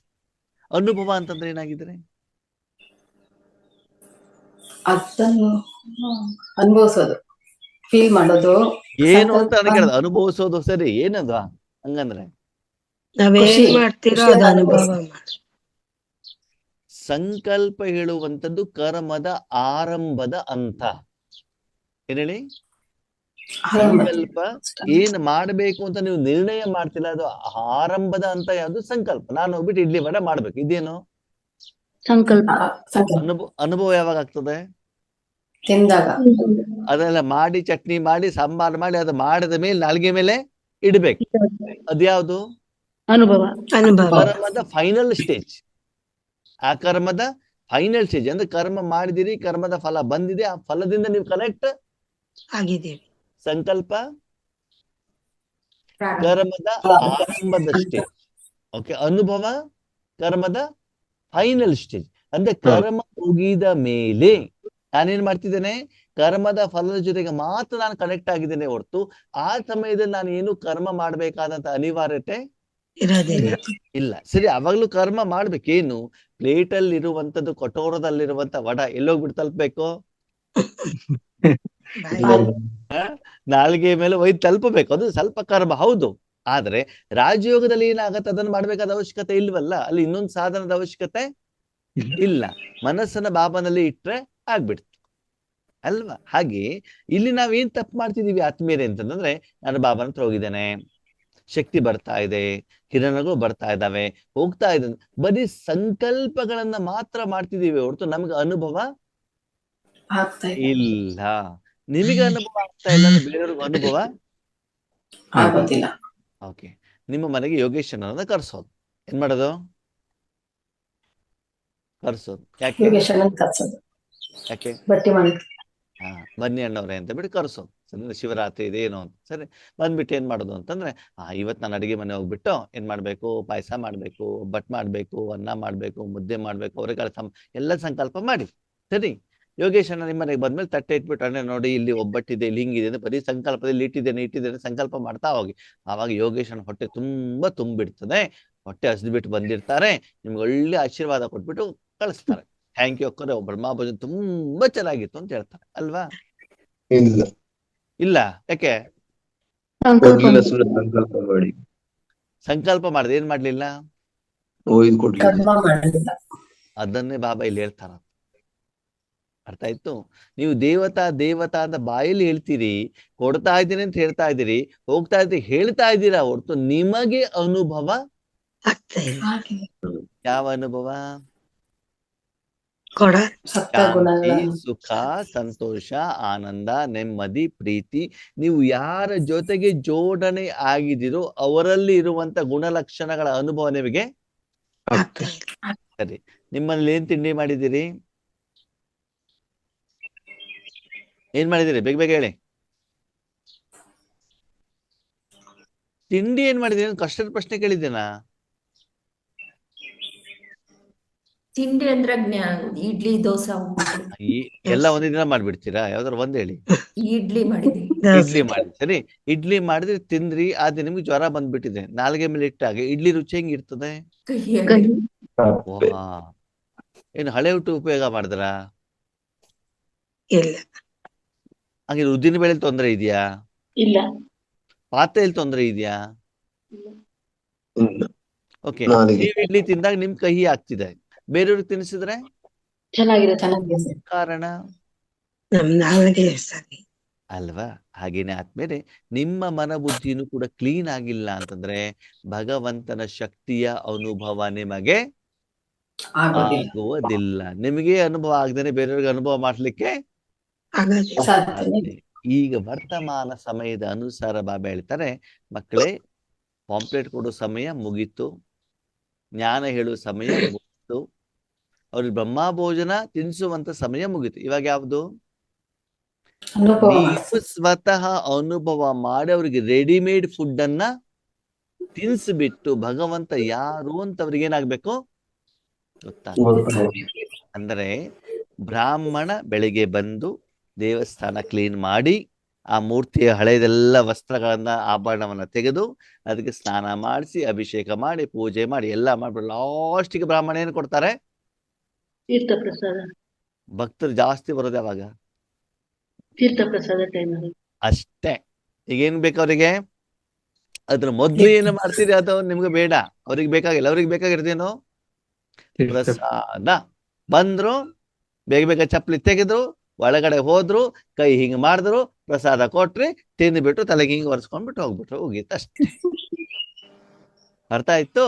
ಅನುಭವ ಅಂತಂದ್ರೆ ಏನಾಗಿದ್ರೆ?
ಅದನ್ನು ಅನುಭವಿಸೋದು, ಫೀಲ್ ಮಾಡೋದು.
ಏನು ಅಂತ ನಾನು ಕೇಳಿದ. ಅನುಭವಿಸೋದು ಸರಿ, ಏನದು ಹಂಗಂದ್ರೆ?
ನಾವೇನ್
ಖುಷಿ.
ಮಾಡ್ತೀರೋ
ಖುಷಿಯಾದ
ಅದು ಅನುಭವ
ಅನುಭವ.
ಮಾಡಿ
ಸಂಕಲ್ಪ ಹೇಳುವಂಥದ್ದು ಕರ್ಮದ ಆರಂಭದ ಹಂತ. ಏನ್ ಹೇಳಿ? ಸಂಕಲ್ಪ ಏನ್ ಮಾಡ್ಬೇಕು ಅಂತ ನೀವು ನಿರ್ಣಯ ಮಾಡ್ತಿಲ್ಲ, ಅದು ಆರಂಭದ ಹಂತ. ಯಾವ್ದು? ಸಂಕಲ್ಪ. ನಾನು ಹೋಗ್ಬಿಟ್ಟು ಇಡ್ಲಿ ವಡೆ ಮಾಡ್ಬೇಕು, ಇದೇನು?
ಸಂಕಲ್ಪ.
ಅನುಭವ ಯಾವಾಗ ಆಗ್ತದೆ?
ತಿಂದಾಗ
ಅದೆಲ್ಲ ಮಾಡಿ, ಚಟ್ನಿ ಮಾಡಿ, ಸಾಂಬಾರ್ ಮಾಡಿ, ಅದು ಮಾಡಿದ ಮೇಲೆ ನಾಲ್ಗೆ ಮೇಲೆ ಇಡ್ಬೇಕು. ಅದ್ಯಾವುದು?
ಅನುಭವ.
ಅನುಭವ
ಕರ್ಮದ ಫೈನಲ್ ಸ್ಟೇಜ್. ಆ ಕರ್ಮದ ಫೈನಲ್ ಸ್ಟೇಜ್ ಅಂದ್ರೆ ಕರ್ಮ ಮಾಡಿದಿರಿ, ಕರ್ಮದ ಫಲ ಬಂದಿದೆ, ಆ ಫಲದಿಂದ ನೀವು ಕನೆಕ್ಟ್
ಆಗಿದ್ದೀವಿ.
ಸಂಕಲ್ಪ
ಪ್ರಾರಂಭ.
ಕರ್ಮದ ಆರಂಭದ ಸ್ಟೇಜ್. ಓಕೆ, ಅನುಭವ ಕರ್ಮದ ಫೈನಲ್ ಸ್ಟೇಜ್. ಅಂದ್ರೆ ಕರ್ಮ ಮುಗಿದ ಮೇಲೆ ನಾನೇನ್ ಮಾಡ್ತಿದ್ದೇನೆ? ಕರ್ಮದ ಫಲದ ಜೊತೆಗೆ ಮಾತ್ರ ನಾನು ಕನೆಕ್ಟ್ ಆಗಿದ್ದೇನೆ ಹೊರತು ಆ ಸಮಯದಲ್ಲಿ ನಾನು ಏನು ಕರ್ಮ ಮಾಡ್ಬೇಕಾದಂತ ಅನಿವಾರ್ಯತೆ
ಇರೋದಿಲ್ಲ.
ಇಲ್ಲ. ಸರಿ, ಅವಾಗ್ಲೂ ಕರ್ಮ ಮಾಡ್ಬೇಕೇನು? ಪ್ಲೇಟ್ ಅಲ್ಲಿ ಇರುವಂತದ್ದು, ಕಟೋರದಲ್ಲಿರುವಂತ ವಡ ಎಲ್ಲೋಗ್ಬಿಟ್ಟು ತಲುಪಬೇಕು? ನಾಲ್ಗೆ ಮೇಲೆ ಒಯ್ದು ತಲುಪಬೇಕು. ಅದು ಸ್ವಲ್ಪ ಕರ್ಮ ಹೌದು. ಆದ್ರೆ ರಾಜಯೋಗದಲ್ಲಿ ಏನಾಗತ್ತೆ? ಅದನ್ನ ಮಾಡ್ಬೇಕಾದ ಅವಶ್ಯಕತೆ ಇಲ್ವಲ್ಲ. ಅಲ್ಲಿ ಇನ್ನೊಂದು ಸಾಧನದ ಅವಶ್ಯಕತೆ ಇಲ್ಲ. ಮನಸ್ಸನ್ನ ಬಾಬನಲ್ಲಿ ಇಟ್ರೆ ಆಗ್ಬಿಡ್ತು ಅಲ್ವಾ? ಹಾಗೆ ಇಲ್ಲಿ ನಾವೇನ್ ತಪ್ಪು ಮಾಡ್ತಿದೀವಿ ಆತ್ಮೀಯರೇ ಅಂತಂದ್ರೆ, ನಾನು ಬಾಬನ ಹತ್ರ ಹೋಗಿದ್ದೇನೆ, ಶಕ್ತಿ ಬರ್ತಾ ಇದೆ, ಕಿರಣಗಳು ಬರ್ತಾ ಇದ್ದಾವೆ, ಹೋಗ್ತಾ ಇದ್ದಾನೆ, ಬರೀ ಸಂಕಲ್ಪಗಳನ್ನ ಮಾತ್ರ ಮಾಡ್ತಿದೀವಿ ಹೊರತು ನಮ್ಗೆ ಅನುಭವ
ಆಗ್ತಾ ಇದೆ,
ಇಲ್ಲ. ನಿಮಗೆ ಅನುಭವ ಆಗ್ತಾ ಇಲ್ಲ ಅಂದ್ರೆ ಬೇರೆಯವ್ರಿಗೆ ಅನುಭವ
ಆಗೋದಿಲ್ಲ.
ಓಕೆ, ನಿಮ್ಮ ಮನೆಗೆ ಯೋಗೇಶನನ್ನ ಕರ್ಸೋದು. ಏನ್ ಮಾಡೋದು? ಕರ್ಸೋದು. ಯಾಕೆ?
ಯೋಗೇಶ್ ಅಣ್ಣನ್ ಕರ್ಸೋದು,
ಯಾಕೆ?
ಬಟ್ಟಿ ಮಾಡಿ
ಬನ್ನಿ ಅಣ್ಣವ್ರೆ ಅಂತ ಬಿಟ್ಟು ಕರ್ಸೋದು. ಸರಿ, ಶಿವರಾತ್ರಿ ಇದೇನು ಅಂತ. ಸರಿ, ಬಂದ್ಬಿಟ್ಟು ಏನ್ ಮಾಡೋದು ಅಂತಂದ್ರೆ, ಇವತ್ತು ನಾನು ಅಡಿಗೆ ಮನೆ ಹೋಗ್ಬಿಟ್ಟು ಏನ್ ಮಾಡ್ಬೇಕು, ಪಾಯಸ ಮಾಡ್ಬೇಕು, ಒಬ್ಬಟ್ಟು ಮಾಡ್ಬೇಕು, ಅನ್ನ ಮಾಡ್ಬೇಕು, ಮುದ್ದೆ ಮಾಡ್ಬೇಕು, ಅವರೆಕಾಳು ಎಲ್ಲ ಸಂಕಲ್ಪ ಮಾಡಿ. ಸರಿ, ಯೋಗೇಶ್ ಅಣ್ಣ ನಿಮ್ಮ ಮನೆಗೆ ಬಂದ್ಮೇಲೆ ತಟ್ಟೆ ಇಟ್ಬಿಟ್ಟು, ಅಣ್ಣ ನೋಡಿ ಇಲ್ಲಿ ಒಬ್ಬಟ್ಟಿದೆ, ಇಲ್ಲಿ ಹಿಂಗಿದೆ ಅಂತ ಬರೀ ಸಂಕಲ್ಪದಲ್ಲಿ ಇಟ್ಟಿದ್ದೇನೆ ಸಂಕಲ್ಪ ಮಾಡ್ತಾ ಹೋಗಿ. ಆವಾಗ ಯೋಗೇಶ್ ಅಣ್ಣ ಹೊಟ್ಟೆ ತುಂಬಾ ತುಂಬಿಡ್ತದೆ, ಹೊಟ್ಟೆ ಹಸಿದ್ಬಿಟ್ಟು ಬಂದಿರ್ತಾರೆ, ನಿಮ್ಗೆ ಒಳ್ಳೆ ಆಶೀರ್ವಾದ ಕೊಟ್ಬಿಟ್ಟು ಕಳಿಸ್ತಾರೆ. ಥ್ಯಾಂಕ್ ಯು ಅಕ್ಕರೆ, ಬ್ರಹ್ಮ ಭೋಜನ ತುಂಬಾ ಚೆನ್ನಾಗಿತ್ತು ಅಂತ ಹೇಳ್ತಾರೆ ಅಲ್ವಾ?
ಇಲ್ಲ
ಇಲ್ಲ, ಯಾಕೆ?
ಕೊಡ್ಲಿಲ್ಲ, ಸುಳ್ಳು ಸಂಕಲ್ಪ ಮಾಡಿ
ಸಂಕಲ್ಪ ಮಾಡಿದೆ, ಏನ್ ಮಾಡ್ಲಿಲ್ಲ?
ಒಯ್ದು ಕೊಡ್ಲಿಲ್ಲ.
ಕರ್ಮ ಮಾಡಲಿಲ್ಲ.
ಅದನ್ನೇ ಬಾಬಾ ಇಲ್ಲಿ ಹೇಳ್ತಾರ. ಅರ್ಥ ಆಯ್ತು? ನೀವು ದೇವತಾ ಅಂತ ಬಾಯಲ್ಲಿ ಹೇಳ್ತೀರಿ, ಕೊಡ್ತಾ ಇದ್ದೀನಿ ಅಂತ ಹೇಳ್ತಾ ಇದ್ದೀರಿ, ಹೋಗ್ತಾ ಇದ್ದೀರಿ ಹೇಳ್ತಾ ಇದ್ದೀರಾ ಹೊರತು ನಿಮಗೆ ಅನುಭವ
ಆಗ್ತಾ ಇಲ್ಲ.
ಹಾಗೆ
ಯಾವ ಅನುಭವ?
ಕೊಡ
ಸಪ್ತ
ಶಾಂತಿ,
ಗುಣಗಳನ್ನು
ಸುಖ, ಸಂತೋಷ, ಆನಂದ, ನೆಮ್ಮದಿ, ಪ್ರೀತಿ. ನೀವು ಯಾರ ಜೊತೆಗೆ ಜೋಡಣೆ ಆಗಿದ್ದೀರೋ ಅವರಲ್ಲಿ ಇರುವಂತ ಗುಣಲಕ್ಷಣಗಳ ಅನುಭವ ನಿಮಗೆ.
ಆಗ್ತಾ ಇಲ್ಲ.
ಸರಿ, ನಿಮ್ಮಲ್ಲಿ ಏನ್ ತಿಂಡಿ ಮಾಡಿದ್ದೀರಿ? ಏನ್ ಮಾಡಿದಿರಿ? ಬೇಗ ಬೇಗ ಹೇಳಿ. ತಿಂಡಿ ಏನ್ ಮಾಡಿದೀನಿ? ಕಷ್ಟದ ಪ್ರಶ್ನೆ ಕೇಳಿದ್ದೀನಾ?
ತಿಂಡಿ ಅಂದ್ರೆ ಇಡ್ಲಿ, ದೋಸೆ, ಉಪ್ಪಿಟ್ಟು.
ಎಲ್ಲ ಒಂದೇ ದಿನ ಮಾಡ್ಬಿಡ್ತೀರಾ? ಯಾವ್ದಾರು ಒಂದ್ ಹೇಳಿ.
ಇಡ್ಲಿ ಮಾಡಿದೀವಿ.
ಇಡ್ಲಿ ಮಾಡಿ. ಸರಿ, ಇಡ್ಲಿ ಮಾಡಿದ್ರೆ ತಿಂದ್ರಿ, ಆದ್ರೆ ನಿಮ್ಗೆ ಜ್ವರ ಬಂದ್ಬಿಟ್ಟಿದೆ, ನಾಲ್ಗೆ ಮೇಲೆ ಇಟ್ಟಾಗ ಇಡ್ಲಿ ರುಚಿ ಹೆಂಗಿರ್ತದೆ?
ಕಹಿಯಾಗಿ.
ವಾ, ಏನು ಹಳೆ ಊಟ ಉಪಯೋಗ ಮಾಡಿದ್ರಾ?
ಇಲ್ಲ.
ಹಾಗೆ ಉದ್ದಿನ ಬೇಳೆ ತೊಂದ್ರೆ ಇದೆಯಾ?
ಇಲ್ಲ.
ಪಾತ್ರೆಯಲ್ಲಿ ತೊಂದ್ರೆ ಇದೆಯಾ?
ಇಲ್ಲ.
ಓಕೆ,
ನಾಲಿಗೆ.
ನೀವ್ ಇಡ್ಲಿ ತಿಂದಾಗ ನಿಮ್ ಕಹಿ ಆಗ್ತಿದೆ, ಬೇರೆಯವ್ರಿಗೆ ತಿನ್ಸಿದ್ರೆ
ಚೆನ್ನಾಗಿರುತ್ತೆ.
ಚೆನ್ನಾಗಿದೆ.
ಕಾರಣ
ನಮ್ ನಾಲ್ಗೆ ಸರಿ
ಅಲ್ವಾ? ಹಾಗೇನೆ ಆದ್ಮೇಲೆ ನಿಮ್ಮ ಮನಬುದ್ಧಿನೂ ಕೂಡ ಕ್ಲೀನ್ ಆಗಿಲ್ಲ ಅಂತಂದ್ರೆ ಭಗವಂತನ ಶಕ್ತಿಯ ಅನುಭವ ನಿಮಗೆ
ಆಗೋದಿಲ್ಲ.
ಆಗುವುದಿಲ್ಲ. ನಿಮಗೆ ಅನುಭವ ಆಗದೇನೆ ಬೇರೆಯವ್ರಿಗೆ ಅನುಭವ ಮಾಡ್ಲಿಕ್ಕೆ
ಆಗೋದಿಲ್ಲ.
ಸಾಧ್ಯನೇ
ಸಾಧ್ಯ. ಈಗ ವರ್ತಮಾನ ಸಮಯದ ಅನುಸಾರ ಬಾಬಾ ಹೇಳ್ತಾರೆ, ಮಕ್ಕಳೇ, ಪಾಂಪ್ಲೆಟ್ ಕೊಡೋ ಸಮಯ ಮುಗೀತು, ಜ್ಞಾನ ಹೇಳುವ ಸಮಯ ಮುಗೀತು, ಅವ್ರಿಗೆ ಬ್ರಹ್ಮ ಭೋಜನ ತಿನ್ನಿಸುವಂತ ಸಮಯ ಮುಗೀತು. ಇವಾಗ ಯಾವುದು?
ಅನುಭವ
ನೀವು ಸ್ವತಃ ಅನುಭವ ಮಾಡಿ ಅವ್ರಿಗೆ ರೆಡಿಮೇಡ್ ಫುಡ್ ಅನ್ನ ತಿನ್ಸ್ಬಿಟ್ಟು ಭಗವಂತ ಯಾರು ಅಂತ ಅವ್ರಿಗೆ ಏನಾಗ್ಬೇಕು ಗೊತ್ತಾಗ್ತದೆ. ಅಂದ್ರೆ ಬ್ರಾಹ್ಮಣ ಬೆಳಿಗ್ಗೆ ಬಂದು ದೇವಸ್ಥಾನ ಕ್ಲೀನ್ ಮಾಡಿ ಆ ಮೂರ್ತಿಯ ಹಳೆದೆಲ್ಲ ವಸ್ತ್ರಗಳನ್ನ ಆಭರಣವನ್ನ ತೆಗೆದು ಅದಕ್ಕೆ ಸ್ನಾನ ಮಾಡಿಸಿ ಅಭಿಷೇಕ ಮಾಡಿ ಪೂಜೆ ಮಾಡಿ ಎಲ್ಲ ಮಾಡ್ಬಿಟ್ಟು ಲಾಸ್ಟಿಗೆ ಬ್ರಾಹ್ಮಣ ಏನು ಕೊಡ್ತಾರೆ?
ತೀರ್ಥ ಪ್ರಸಾದ.
ಭಕ್ತರು ಜಾಸ್ತಿ ಬರೋದು ಯಾವಾಗ?
ತೀರ್ಥ ಪ್ರಸಾದ ಟೈಮಲ್ಲಿ
ಅಷ್ಟೇ. ಈಗ ಏನ್ ಬೇಕು ಅವರಿಗೆ? ಅದ್ರ ಮೊದ್ಲು ಏನು ಮಾಡ್ತೀರಿ ಅದು ನಿಮ್ಗೆ ಬೇಡ, ಅವ್ರಿಗೆ ಬೇಕಾಗಿಲ್ಲ. ಅವ್ರಿಗೆ ಬೇಕಾಗಿರ್ತೇನು? ಪ್ರಸಾದ. ಬಂದ್ರು, ಬೇಗ ಬೇಗ ಚಪ್ಪಲಿ ತೆಗೆದ್ರು, ಒಳಗಡೆ ಹೋದ್ರು, ಕೈ ಹಿಂಗ್ ಮಾಡಿದ್ರು, ಪ್ರಸಾದ ಕೊಟ್ರಿ, ತಿಂದ್ಬಿಟ್ಟು ತಲೆಗೆ ಹಿಂಗ್ ಒರೆಸ್ಕೊಂಡ್ಬಿಟ್ಟು ಹೋಗ್ಬಿಟ್ರು, ಹೋಗಿತ್ತು ಅಷ್ಟೇ. ಅರ್ಥ ಆಯ್ತು?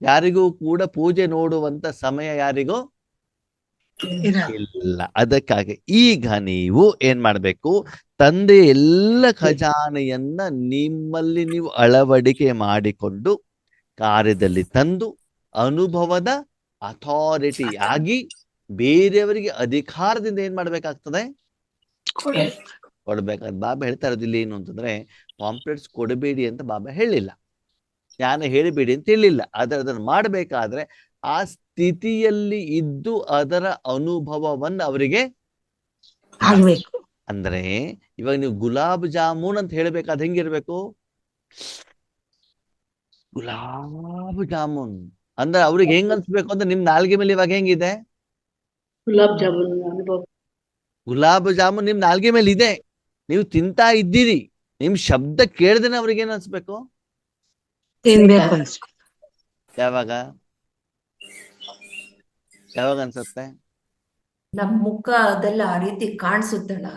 ಯಾರಿಗೂ ಕೂಡ ಪೂಜೆ ನೋಡುವಂತ ಸಮಯ ಯಾರಿಗೂ ಇಲ್ಲ. ಅದಕ್ಕಾಗಿ ಈಗ ನೀವು ಏನ್ ಮಾಡ್ಬೇಕು? ತಂದೆ ಎಲ್ಲ ಖಜಾನೆಯನ್ನ ನಿಮ್ಮಲ್ಲಿ ನೀವು ಅಳವಡಿಕೆ ಮಾಡಿಕೊಂಡು ಕಾರ್ಯದಲ್ಲಿ ತಂದು ಅನುಭವದ ಅಥಾರಿಟಿ ಆಗಿ ಬೇರೆಯವರಿಗೆ ಅಧಿಕಾರದಿಂದ ಏನ್ ಮಾಡ್ಬೇಕಾಗ್ತದೆ? ಕೊಡ್ಬೇಕಾದ. ಬಾಬಾ ಹೇಳ್ತಾ ಇರೋದಿಲ್ಲ ಏನು ಅಂತಂದ್ರೆ ಪಾಂಪ್ಲೆಟ್ಸ್ ಕೊಡಬೇಡಿ ಅಂತ ಬಾಬಾ ಹೇಳಿಲ್ಲ, ಜ್ಞಾನ ಹೇಳಿಬೇಡಿ ಅಂತ ಹೇಳಿಲ್ಲ. ಆದ್ರೆ ಅದನ್ನು ಮಾಡ್ಬೇಕಾದ್ರೆ ಆ ಸ್ಥಿತಿಯಲ್ಲಿ ಇದ್ದು ಅದರ ಅನುಭವವನ್ನು ಅವರಿಗೆ
ಆಗ್ಬೇಕು.
ಅಂದ್ರೆ ಇವಾಗ ನೀವು ಗುಲಾಬ್ ಜಾಮೂನ್ ಅಂತ ಹೇಳ್ಬೇಕಾದ್ರೆ ಹೆಂಗಿರ್ಬೇಕು? ಗುಲಾಬ್ ಜಾಮೂನ್ ಅಂದ್ರೆ ಅವ್ರಿಗೆ ಹೆಂಗ್ ಅನ್ಸ್ಬೇಕು ಅಂದ್ರೆ ನಿಮ್ ನಾಲ್ಗೆ ಮೇಲೆ ಇವಾಗ ಹೆಂಗಿದೆ?
ಗುಲಾಬ್ ಜಾಮೂನ್ ಅನುಭವ.
ಗುಲಾಬ್ ಜಾಮೂನ್ ನಿಮ್ ನಾಲ್ಗೆ ಮೇಲೆ ಇದೆ, ನೀವು ತಿಂತಾ ಇದ್ದೀರಿ, ನಿಮ್ ಶಬ್ದ ಕೇಳ್ದೇನೆ ಅವ್ರಿಗೆ ಏನ್ ಅನ್ಸ್ಬೇಕು?
ತಿನ್ಬೇಕು ಅನ್ಸ್ಕೊ.
ಯಾವಾಗ ಯಾವಾಗ ಅನ್ಸುತ್ತೆ?
ನಮ್ ಮುಖದಲ್ಲಿ ಆ ರೀತಿ ಕಾಣಿಸುತ್ತಲ್ಲ,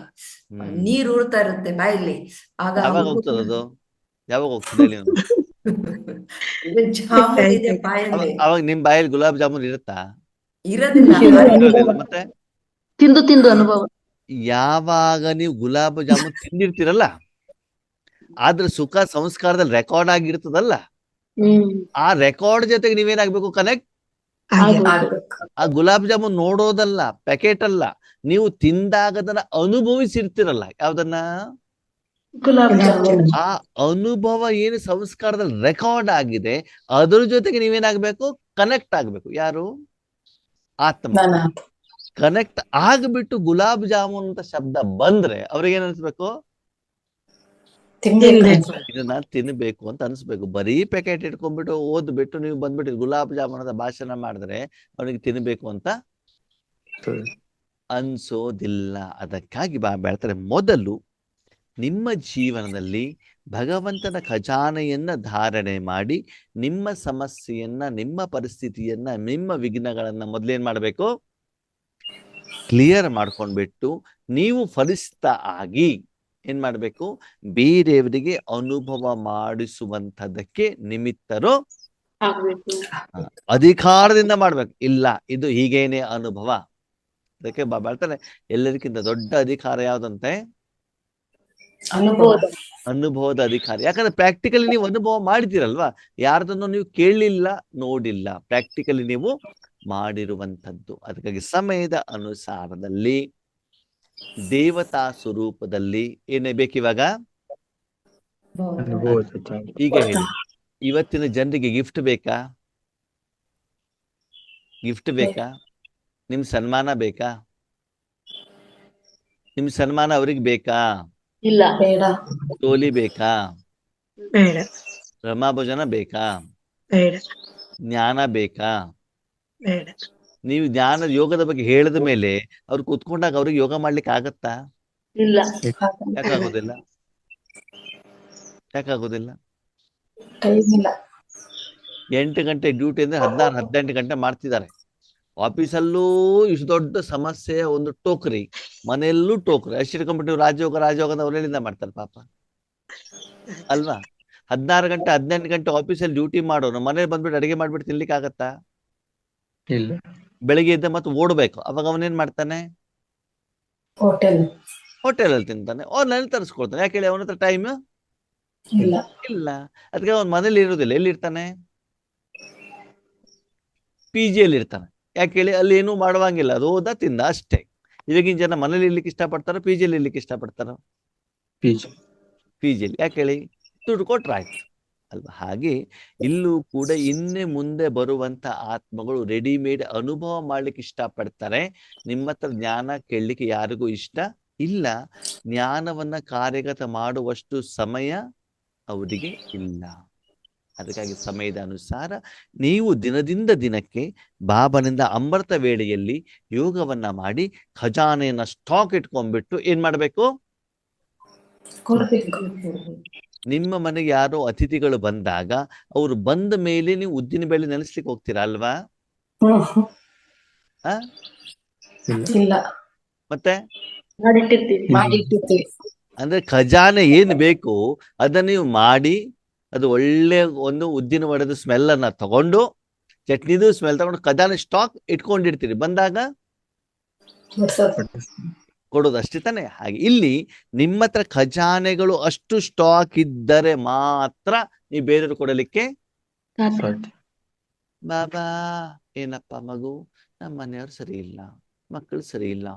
ನೀರ್ ಉರ್ತಾ ಇರುತ್ತೆ ಬಾಯಲ್ಲಿ, ಆಗ
ಯಾವಾಗ ಹೋಗ್ತದದು? ಯಾವಾಗ ಹೋಗ್ತದೆ ಹೇಳಿ ಒಂದು?
ಜಾಮೂನ್ ಇದೆ ಬಾಯಲ್ಲಿ,
ಅವಾಗ ನಿಮ್ ಬಾಯಲ್ಲಿ ಗುಲಾಬ್ ಜಾಮೂನ್ ಇರುತ್ತಾ?
ಇರೋದಿಲ್ಲ.
ಇರೋದಿಲ್ಲ. ಮತ್ತೆ
ತಿಂದು ತಿಂದು ಅನುಭವ.
ಯಾವಾಗ ನೀವು ಗುಲಾಬ್ ಜಾಮೂನ್ ತಿಂದಿರ್ತೀರಲ್ಲ, ಆದ್ರೆ ಸುಖ ಸಂಸ್ಕಾರದಲ್ಲಿ ರೆಕಾರ್ಡ್ ಆಗಿರ್ತದಲ್ಲ, ಆ ರೆಕಾರ್ಡ್ ಜೊತೆಗೆ ನೀವೇನಾಗ್ಬೇಕು? ಕನೆಕ್ಟ್
ಹಾಗೆ
ಆಗ್ಬೇಕು.
ಆ ಗುಲಾಬ್ ಜಾಮೂನ್ ನೋಡೋದಲ್ಲ, ಪ್ಯಾಕೆಟ್ ಅಲ್ಲ, ನೀವು ತಿಂದಾಗ ಅದನ್ನ ಅನುಭವಿಸಿರ್ತಿರಲ್ಲ. ಯಾವ್ದನ್ನ?
ಗುಲಾಬ್ ಜಾಮೂನ್.
ಜಾಮೂನ್.
ಆ ಅನುಭವ ಏನು ಸಂಸ್ಕಾರದಲ್ಲಿ ರೆಕಾರ್ಡ್ ಆಗಿದೆ, ಅದ್ರ ಜೊತೆಗೆ ನೀವೇನಾಗ್ಬೇಕು? ಕನೆಕ್ಟ್ ಆಗ್ಬೇಕು. ಯಾರು? ಆತ್ಮ
ನಾನು
ಕನೆಕ್ಟ್ ಆಗ್ಬಿಟ್ಟು ಗುಲಾಬ್ ಜಾಮೂನ್ ಅಂತ ಶಬ್ದ ಬಂದ್ರೆ ಅವ್ರಿಗೆ ಏನ್ ಅನ್ಸ್ಬೇಕು?
ತಿನ್ಬೇಕು.
ಇದನ್ನ ತಿನ್ಬೇಕು ಅಂತ ಅನ್ಸ್ಬೇಕು. ಬರೀ ಪ್ಯಾಕೆಟ್ ಇಟ್ಕೊಂಡ್ಬಿಟ್ಟು ಓದ್ಬಿಟ್ಟು ನೀವು ಬಂದ್ಬಿಟ್ಟು ಗುಲಾಬ್ ಜಾಮೂನ್ ಅಂತ ಭಾಷಣ ಮಾಡಿದ್ರೆ ಅವನಿಗೆ ತಿನ್ಬೇಕು ಅಂತ ಅನ್ಸೋದಿಲ್ಲ. ಅದಕ್ಕಾಗಿ ಹೇಳ್ತಾರೆ, ಮೊದಲು ನಿಮ್ಮ ಜೀವನದಲ್ಲಿ ಭಗವಂತನ ಖಜಾನೆಯನ್ನ ಧಾರಣೆ ಮಾಡಿ ನಿಮ್ಮ ಸಮಸ್ಯೆಯನ್ನ, ನಿಮ್ಮ ಪರಿಸ್ಥಿತಿಯನ್ನ, ನಿಮ್ಮ ವಿಘ್ನಗಳನ್ನ ಮೊದಲೇನ್ ಮಾಡ್ಬೇಕು? ಕ್ಲಿಯರ್ ಮಾಡ್ಕೊಂಡ್ಬಿಟ್ಟು ನೀವು ಫಲಿಸ್ತ ಆಗಿ ಏನ್ ಮಾಡ್ಬೇಕು? ಬೇರೆಯವರಿಗೆ ಅನುಭವ ಮಾಡಿಸುವಂಥದ್ದಕ್ಕೆ ನಿಮಿತ್ತರು ಅಧಿಕಾರದಿಂದ ಮಾಡ್ಬೇಕು. ಇಲ್ಲ, ಇದು ಹೀಗೇನೆ ಅನುಭವ. ಅದಕ್ಕೆ ಹೇಳ್ತಾರೆ, ಎಲ್ಲರಿಗಿಂತ ದೊಡ್ಡ ಅಧಿಕಾರ ಯಾವ್ದಂತೆ?
ಅನುಭವ.
ಅನುಭವದ ಅಧಿಕಾರ. ಯಾಕಂದ್ರೆ ಪ್ರಾಕ್ಟಿಕಲಿ ನೀವು ಅನುಭವ ಮಾಡಿದ್ದೀರಲ್ವಾ, ಯಾರ್ದನ್ನು ನೀವು ಕೇಳಲಿಲ್ಲ, ನೋಡಿಲ್ಲ, ಪ್ರಾಕ್ಟಿಕಲಿ ನೀವು ಮಾಡಿರುವಂಥದ್ದು. ಅದಕ್ಕಾಗಿ ಸಮಯದ ಅನುಸಾರದಲ್ಲಿ ದೇವತಾ ಸ್ವರೂಪದಲ್ಲಿ ಏನೇ ಬೇಕಿವಾಗ? ಈಗ ಹೇಳಿ, ಇವತ್ತಿನ ಜನರಿಗೆ ಗಿಫ್ಟ್ ಬೇಕಾ? ಗಿಫ್ಟ್ ಬೇಕಾ? ನಿಮ್ ಸನ್ಮಾನ ಬೇಕಾ? ನಿಮ್ ಸನ್ಮಾನ ಅವ್ರಿಗೆ ಬೇಕಾ?
ಇಲ್ಲ.
ಬೇಡ.
ಟೋಲಿ ಬೇಕಾ?
ಬೇಡ
ರಮಾಭೋಜನ ಬೇಕಾ?
ಬೇಡ
ಜ್ಞಾನ ಬೇಕಾ?
ಬೇಡ
ನೀವು ಜ್ಞಾನ ಯೋಗದ ಬಗ್ಗೆ ಹೇಳಿದ ಮೇಲೆ ಅವ್ರು ಕೂತ್ಕೊಂಡಾಗ ಅವ್ರಿಗೆ ಯೋಗ ಮಾಡ್ಲಿಕ್ಕೆ ಆಗತ್ತಾ?
ಇಲ್ಲ.
ಯಾಕಾಗೋದಿಲ್ಲ? ಯಾಕಾಗೋದಿಲ್ಲ?
ಟೈಮ್ ಇಲ್ಲ.
8 ಗಂಟೆ ಡ್ಯೂಟಿ ಅಂದ್ರೆ 16-18 ಗಂಟೆ ಮಾಡ್ತಿದ್ದಾರೆ. ಆಫೀಸಲ್ಲೂ ಇಷ್ಟು ದೊಡ್ಡ ಸಮಸ್ಯೆಯ ಒಂದು ಟೋಕರಿ, ಮನೆಯಲ್ಲೂ ಟೋಕರಿ. ಅಷ್ಟು ಕಂಪ್ಯೂಟರ್ ರಾಜಯೋಗ ಅಂತ ಅವರೆಲ್ಲಿಂದ ಮಾಡ್ತಾರೆ ಪಾಪ ಅಲ್ವಾ? 16 ಗಂಟೆ 18 ಗಂಟೆ ಆಫೀಸಲ್ಲಿ ಡ್ಯೂಟಿ ಮಾಡೋನು ಮನೇಲಿ ಬಂದ್ಬಿಟ್ಟು ಅಡಿಗೆ ಮಾಡ್ಬಿಟ್ಟು ತಿನ್ಲಿಕ್ಕೆ ಆಗತ್ತಾ?
ಇಲ್ಲ.
ಬೆಳಿಗ್ಗೆ ಇದ್ದ ಮತ್ತೆ ಓಡ್ಬೇಕು. ಅವಾಗ ಅವನೇನ್ ಮಾಡ್ತಾನೆ? ಹೋಟೆಲಲ್ಲಿ ತಿಂತಾನೆ, ಆನ್ಲೈನ್ ತರಿಸ್ಕೊಳ್ತಾನೆ. ಯಾಕೆ ಹೇಳಿ? ಅವನ ಹತ್ರ ಟೈಮ್
ಇಲ್ಲ.
ಇಲ್ಲ. ಅದಕ್ಕೆ ಅವನ ಮನೇಲಿ ಇರೋದಿಲ್ಲ. ಎಲ್ಲಿರ್ತಾನೆ? PG-ಯಲ್ಲಿ ಇರ್ತಾನೆ. ಯಾಕೆ ಹೇಳಿ? ಅಲ್ಲಿ ಏನೂ ಮಾಡುವಂಗಿಲ್ಲ, ಅದು ಹೋದ ತಿಂದ ಅಷ್ಟೇ. ಇವಾಗಿನ ಜನ ಮನೇಲಿ ಇರ್ಲಿಕ್ಕೆ ಇಷ್ಟಪಡ್ತಾರೋ, PG-ಯಲ್ಲಿ ಇರ್ಲಿಕ್ಕೆ ಇಷ್ಟಪಡ್ತಾರೋ? PG-ಯಲ್ಲಿ. ಯಾಕೆ ಹೇಳಿ? ದುಡ್ಡು ಕೊಟ್ರಾಯ್ತು ಅಲ್ವಾ? ಹಾಗೆ ಇಲ್ಲೂ ಕೂಡ ಇನ್ನೇ ಮುಂದೆ ಬರುವಂತ ಆತ್ಮಗಳು ರೆಡಿಮೇಡ್ ಅನುಭವ ಮಾಡ್ಲಿಕ್ಕೆ ಇಷ್ಟಪಡ್ತಾರೆ. ನಿಮ್ಮ ಹತ್ರ ಜ್ಞಾನ ಕೇಳಲಿಕ್ಕೆ ಯಾರಿಗೂ ಇಷ್ಟ ಇಲ್ಲ. ಜ್ಞಾನವನ್ನ ಕಾರ್ಯಗತ ಮಾಡುವಷ್ಟು ಸಮಯ ಅವರಿಗೆ ಇಲ್ಲ. ಅದಕ್ಕಾಗಿ ಸಮಯದ ಅನುಸಾರ ನೀವು ದಿನದಿಂದ ದಿನಕ್ಕೆ ಬಾಬನಿಂದ ಅಮೃತ ವೇಳೆಯಲ್ಲಿ ಯೋಗವನ್ನ ಮಾಡಿ ಖಜಾನೆಯನ್ನ ಸ್ಟಾಕ್ ಇಟ್ಕೊಂಡ್ಬಿಟ್ಟು ಏನ್ ಮಾಡ್ಬೇಕು?
ಕೊಡ್ಬೇಕು.
ನಿಮ್ಮ ಮನೆಗೆ ಯಾರೋ ಅತಿಥಿಗಳು ಬಂದಾಗ ಅವ್ರು ಬಂದ ಮೇಲೆ ನೀವು ಉದ್ದಿನ ಬೇಳೆ ನೆನೆಸ್ಲಿಕ್ಕೆ ಹೋಗ್ತೀರಾ ಅಲ್ವಾ? ಆ
ಇಲ್ಲ.
ಮತ್ತೆ
ಮಾಡಿಟ್ಟಿರ್ತೀವಿ.
ಅಂದ್ರೆ ಖಜಾನೆ ಏನ್ ಬೇಕು ಅದನ್ನ ನೀವು ಮಾಡಿ, ಅದು ಒಳ್ಳೆ ಒಂದು ಉದ್ದಿನ ವಡೆದ ಸ್ಮೆಲ್ ಅನ್ನ ತಗೊಂಡು, ಚಟ್ನಿದು ಸ್ಮೆಲ್ ತಗೊಂಡು ಖಜಾನೆ ಸ್ಟಾಕ್ ಇಟ್ಕೊಂಡಿರ್ತೀರಿ. ಬಂದಾಗ ಕೊಡೋದು ಅಷ್ಟೇ ತಾನೆ. ಹಾಗೆ ಇಲ್ಲಿ ನಿಮ್ಮ ಹತ್ರ ಖಜಾನೆಗಳು ಅಷ್ಟು ಸ್ಟಾಕ್ ಇದ್ದರೆ ಮಾತ್ರ ನೀವು ಬೇರೆಯವ್ರು ಕೊಡಲಿಕ್ಕೆ ಬಾಬಾ ಏನಪ್ಪ ಮಗು, ನಮ್ಮ ಮನೆಯವ್ರು ಸರಿ ಇಲ್ಲ, ಮಕ್ಕಳು ಸರಿ ಇಲ್ಲ,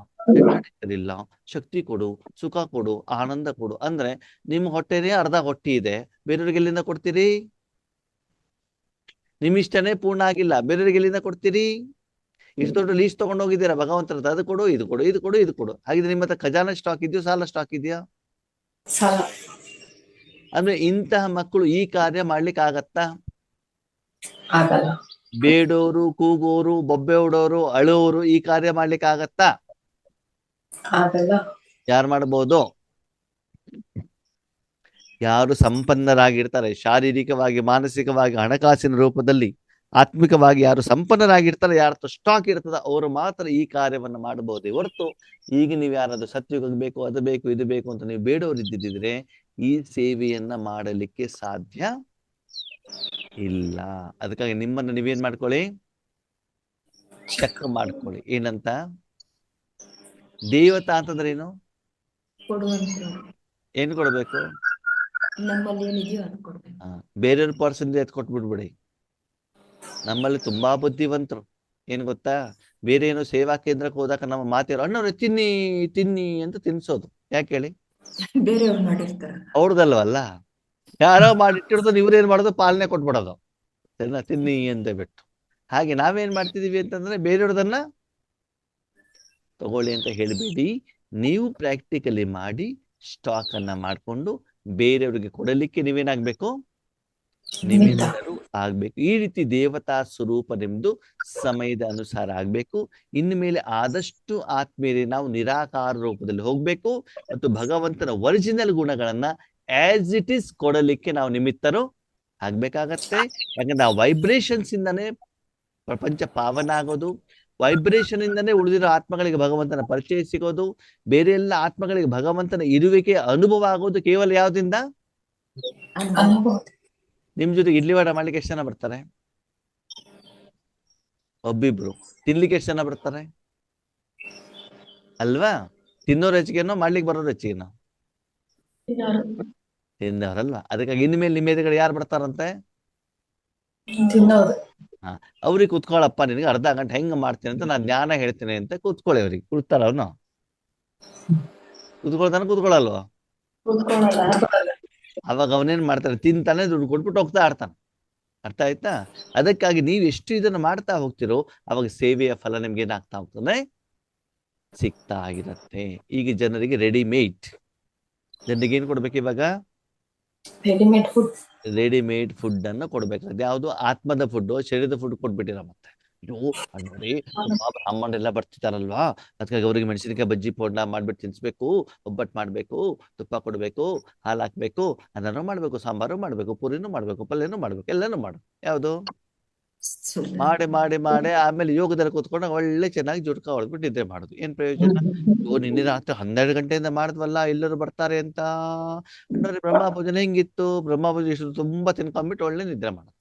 ಸರಿ ಇಲ್ಲ, ಶಕ್ತಿ ಕೊಡು, ಸುಖ ಕೊಡು, ಆನಂದ ಕೊಡು ಅಂದ್ರೆ ನಿಮ್ಮ ಹೊಟ್ಟೆನೇ ಅರ್ಧ ಹೊಟ್ಟೆ ಇದೆ, ಬೇರೆಯವ್ರಿಗೆ ಎಲ್ಲಿಂದ ಕೊಡ್ತೀರಿ? ನಿಮ್ಮಿಷ್ಟನೇ ಪೂರ್ಣ ಆಗಿಲ್ಲ, ಬೇರೆಯವ್ರಿಗೆ ಎಲ್ಲಿಂದ ಕೊಡ್ತೀರಿ? ಇಷ್ಟು ದೊಡ್ಡ ಲೀಸ್ಟ್ ತಗೊಂಡು ಹೋಗಿದ್ದೀರಾ ಭಗವಂತರದ, ಅದು ಕೊಡು, ಇದು ಕೊಡು, ಇದು ಕೊಡು, ಇದು ಕೊಡು. ಹಾಗಿದ್ರೆ ನಿಮ್ಮ ಹತ್ರ ಖಜಾನೆ ಸ್ಟಾಕ್ ಇದೆಯೋ ಸಾಲ ಸ್ಟಾಕ್ ಇದೆಯಾ?
ಸಾಲ.
ಅಂದ್ರೆ ಇಂತಹ ಮಕ್ಕಳು ಈ ಕಾರ್ಯ ಮಾಡ್ಲಿಕ್ಕೆ ಆಗತ್ತಾ?
ಆಗಲ್ಲ.
ಬೇಡೋರು, ಕೂಗೋರು, ಬೊಬ್ಬೆ ಹೊಡೋರು, ಅಳೋರು ಈ ಕಾರ್ಯ ಮಾಡ್ಲಿಕ್ಕೆ ಆಗತ್ತಾ?
ಆಗಲ್ಲ.
ಯಾರು ಮಾಡಬಹುದು? ಯಾರು ಸಂಪನ್ನರಾಗಿರ್ತಾರೆ, ಶಾರೀರಿಕವಾಗಿ, ಮಾನಸಿಕವಾಗಿ, ಹಣಕಾಸಿನ ರೂಪದಲ್ಲಿ, ಆತ್ಮಿಕವಾಗಿ ಯಾರು ಸಂಪನ್ನರಾಗಿರ್ತಾರೆ, ಯಾರ ಸ್ಟಾಕ್ ಇರ್ತದ ಅವರು ಮಾತ್ರ ಈ ಕಾರ್ಯವನ್ನು ಮಾಡಬಹುದೇ ಹೊರತು ಈಗ ನೀವು ಯಾರಾದ್ರೂ ಸತ್ಯುಗಕ್ಕೆ ಬೇಕು, ಅದು ಬೇಕು, ಇದು ಬೇಕು ಅಂತ ನೀವು ಬೇಡವರಿದ್ದಿದ್ರೆ ಈ ಸೇವೆಯನ್ನ ಮಾಡಲಿಕ್ಕೆ ಸಾಧ್ಯ ಇಲ್ಲ. ಅದಕ್ಕಾಗಿ ನಿಮ್ಮನ್ನ ನೀವೇನ್ ಮಾಡ್ಕೊಳ್ಳಿ? ಚೆಕ್ ಮಾಡ್ಕೊಳ್ಳಿ. ಏನಂತ? ದೇವತಾ ಅಂತಂದ್ರೆ ಏನು? ಏನ್ ಕೊಡ್ಬೇಕು?
ನಮ್ಮಲ್ಲಿ ಏನಿದೆಯೋ ಅದು ಕೊಡ್ಬೇಕು.
ಬೇರೆಯವ್ರ ಪರ್ಸನ್ ಎತ್ ಕೊಟ್ಬಿಡ್ಬಿಡಿ. ನಮ್ಮಲ್ಲಿ ತುಂಬಾ ಬುದ್ಧಿವಂತರು, ಏನ್ ಗೊತ್ತಾ, ಬೇರೆ ಏನೋ ಸೇವಾ ಕೇಂದ್ರಕ್ಕೆ ಹೋದಾಗ ನಮ್ಮ ಮಾತಿರೋ ಅಣ್ಣವ್ರೆ ತಿನ್ನಿ ತಿನ್ನಿ ಅಂತ ತಿನ್ಸೋದು. ಯಾಕೆ ಹೇಳಿ?
ಬೇರೆಯವ್ರು ಮಾಡಿರ್ತಾರ.
ಅವ್ರದಲ್ವಲ್ಲ, ಯಾರೋ ಮಾಡಿಟ್ಟಿರೋದು ಇವ್ರೇನ್ ಮಾಡೋದು, ಪಾಲನೆ ಕೊಟ್ಬಿಡೋದು, ಸರಿನಾ, ತಿನ್ನಿ ಅಂತ ಬಿಟ್ಟು. ಹಾಗೆ ನಾವೇನ್ ಮಾಡ್ತಿದೀವಿ ಅಂತಂದ್ರೆ ಬೇರೆಯವ್ರದನ್ನ ತಗೊಳ್ಳಿ ಅಂತ ಹೇಳಬೇಡಿ, ನೀವು ಪ್ರಾಕ್ಟಿಕಲಿ ಮಾಡಿ ಸ್ಟಾಕ್ ಅನ್ನ ಮಾಡ್ಕೊಂಡು ಬೇರೆಯವ್ರಿಗೆ ಕೊಡಲಿಕ್ಕೆ ನೀವೇನಾಗ್ಬೇಕು, ನಿಮಿತ್ತರು ಆಗ್ಬೇಕು. ಈ ರೀತಿ ದೇವತಾ ಸ್ವರೂಪ ನಿಮ್ದು ಸಮಯದ ಅನುಸಾರ ಆಗ್ಬೇಕು. ಇನ್ನು ಮೇಲೆ ಆದಷ್ಟು ಆತ್ಮೀಯರೇ ನಾವು ನಿರಾಕಾರ ರೂಪದಲ್ಲಿ ಹೋಗ್ಬೇಕು ಮತ್ತು ಭಗವಂತನ ಒರಿಜಿನಲ್ ಗುಣಗಳನ್ನ ಆಸ್ ಇಟ್ ಈಸ್ ಕೊಡಲಿಕ್ಕೆ ನಾವು ನಿಮಿತ್ತರು ಆಗ್ಬೇಕಾಗತ್ತೆ. ಯಾಕಂದ್ರೆ ಆ ವೈಬ್ರೇಷನ್ಸ್ ಇಂದಾನೇ ಪ್ರಪಂಚ ಪಾವನ ಆಗೋದು, ವೈಬ್ರೇಷನ್ ಇಂದಾನೇ ಉಳಿದಿರೋ ಆತ್ಮಗಳಿಗೆ ಭಗವಂತನ ಪರಿಚಯ ಸಿಗೋದು, ಬೇರೆ ಎಲ್ಲ ಆತ್ಮಗಳಿಗೆ ಭಗವಂತನ ಇರುವಿಕೆ ಅನುಭವ ಆಗೋದು ಕೇವಲ ಯಾವ್ದಿಂದ?
ಅನುಭವ.
ನಿಮ್ ಜೊತೆ ಇಡ್ಲಿ ವಡ ಮಾಡ್ಲಿಕ್ಕೆ ಎಷ್ಟು ಜನ ಬರ್ತಾರೆ? ಒಬ್ಬಿಬ್ರು. ತಿನ್ಲಿಕ್ಕೆ ಎಷ್ಟು ಜನ ಬರ್ತಾರೆ ಅಲ್ವಾ? ತಿನ್ನೋರ್ ಹೆಚ್ಚಿಗೆನೋ ಮಾಡ್ಲಿಕ್ಕೆ ಬರೋರು ಹೆಚ್ಚಿಗೆನೋ? ತಿನ್ನೋರಲ್ವಾ? ಅದಕ್ಕಾಗಿ ಇನ್ಮೇಲೆ ನಿಮ್ಮ ಎದುರುಗಡೆ ಯಾರು ಬರ್ತಾರಂತೆ?
ತಿನ್ನೋದು.
ಅವ್ರಿಗೆ ಕೂತ್ಕೊಳ್ಳಪ್ಪ, ನಿನಗೆ ಅರ್ಧ ಗಂಟೆ ಹೆಂಗ್ ಮಾಡ್ತೀನಿ ಅಂತ ನಾನು ಜ್ಞಾನ ಹೇಳ್ತೀನಿ ಅಂತ ಕೂತ್ಕೊಳ್ಳಿ. ಅವ್ರಿಗೆ ಕೂರ್ತಾರ ಅವನು? ಕೂತ್ಕೊಳ್ತಾನೆ ಕೂತ್ಕೊಳ್ಳಲ್ವ? ಅವಾಗ ಅವನೇನ್ ಮಾಡ್ತಾನೆ, ತಿಂತಾನೆ, ದುಡ್ಡು ಕೊಟ್ಬಿಟ್ಟು ಹೋಗ್ತಾ ಇರ್ತಾನೆ. ಅರ್ಥ ಆಯ್ತಾ? ಅದಕ್ಕಾಗಿ ನೀವು ಎಷ್ಟು ಇದನ್ನ ಮಾಡ್ತಾ ಹೋಗ್ತಿರೋ ಅವಾಗ ಸೇವೆಯ ಫಲ ನಿಮ್ಗೆ ಏನಾಗ್ತಾ ಹೋಗ್ತದೆ, ಸಿಗ್ತಾ ಆಗಿರತ್ತೆ. ಈಗ ಜನರಿಗೆ ರೆಡಿಮೇಡ್, ಜನರಿಗೆ ಏನ್ ಕೊಡ್ಬೇಕು ಇವಾಗ?
Readymade food.
ರೆಡಿಮೇಡ್ ಫುಡ್ ಅನ್ನು ಕೊಡ್ಬೇಕಾಗುತ್ತೆ. ಯಾವುದು? ಆತ್ಮದ ಫುಡ್, ಶರೀರದ ಫುಡ್ ಕೊಟ್ಬಿಟ್ಟಿರ. ಮತ್ತೆ ನೋಡಿ, ತುಂಬಾ ಬ್ರಾಹ್ಮಣರೆಲ್ಲ ಬರ್ತಿದಾರಲ್ವಾ, ಅದಕ್ಕಾಗಿ ಅವ್ರಿಗೆ ಮೆಣಸಿನಕಾಯಿ ಬಜ್ಜಿ ಪೌಡ್ನ ಮಾಡ್ಬಿಟ್ಟು ತಿನ್ಸ್ಬೇಕು, ಒಬ್ಬಟ್ಟು ಮಾಡ್ಬೇಕು, ತುಪ್ಪ ಕೊಡ್ಬೇಕು, ಹಾಲು ಹಾಕ್ಬೇಕು, ಅನ್ನನೂ ಮಾಡ್ಬೇಕು, ಸಾಂಬಾರು ಮಾಡ್ಬೇಕು, ಪೂರಿನೂ ಮಾಡ್ಬೇಕು, ಪಲ್ಯನೂ ಮಾಡ್ಬೇಕು, ಎಲ್ಲನೂ ಮಾಡು. ಯಾವುದು? ಮಾಡಿ ಮಾಡಿ ಮಾಡಿ ಆಮೇಲೆ ಯೋಗದಲ್ಲಿ ಕೂತ್ಕೊಂಡು ಒಳ್ಳೆ ಚೆನ್ನಾಗಿ ಜುಟ್ಕ ಹೊಡೆದ್ಬಿಟ್ಟು ನಿದ್ರೆ ಮಾಡುದು. ಏನ್ ಪ್ರಯೋಜನ? ನಿನ್ನೆ ರಾತ್ರಿ 12 ಗಂಟೆಯಿಂದ ಮಾಡಿದ್ವಲ್ಲ, ಎಲ್ಲರೂ ಬರ್ತಾರೆ ಅಂತ. ನೋಡಿ ಬ್ರಹ್ಮ ಪೂಜನೆ ಹೆಂಗಿತ್ತು? ಬ್ರಹ್ಮ ಪೂಜೆ ತುಂಬಾ ತಿನ್ಕೊಂಡ್ಬಿಟ್ಟು ಒಳ್ಳೆ ನಿದ್ರೆ ಮಾಡೋದು.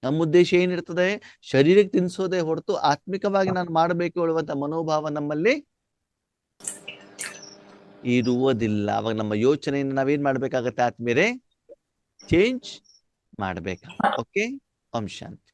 ನಮ್ಮ ಉದ್ದೇಶ ಏನಿರ್ತದೆ? ಶರೀರಕ್ಕೆ ತಿನ್ಸೋದೇ ಹೊರತು ಆತ್ಮಿಕವಾಗಿ ನಾನು ಮಾಡಬೇಕು ಹೇಳುವಂತ ಮನೋಭಾವ ನಮ್ಮಲ್ಲಿ ಇರುವುದಿಲ್ಲ. ಅವಾಗ ನಮ್ಮ ಯೋಚನೆಯನ್ನು ನಾವೇನ್ ಮಾಡ್ಬೇಕಾಗತ್ತೆ ಆತ್ಮೀಯರೇ? ಚೇಂಜ್ ಮಾಡ್ಬೇಕಾಗ. ಓಕೆ, ಓಂ ಶಾಂತಿ.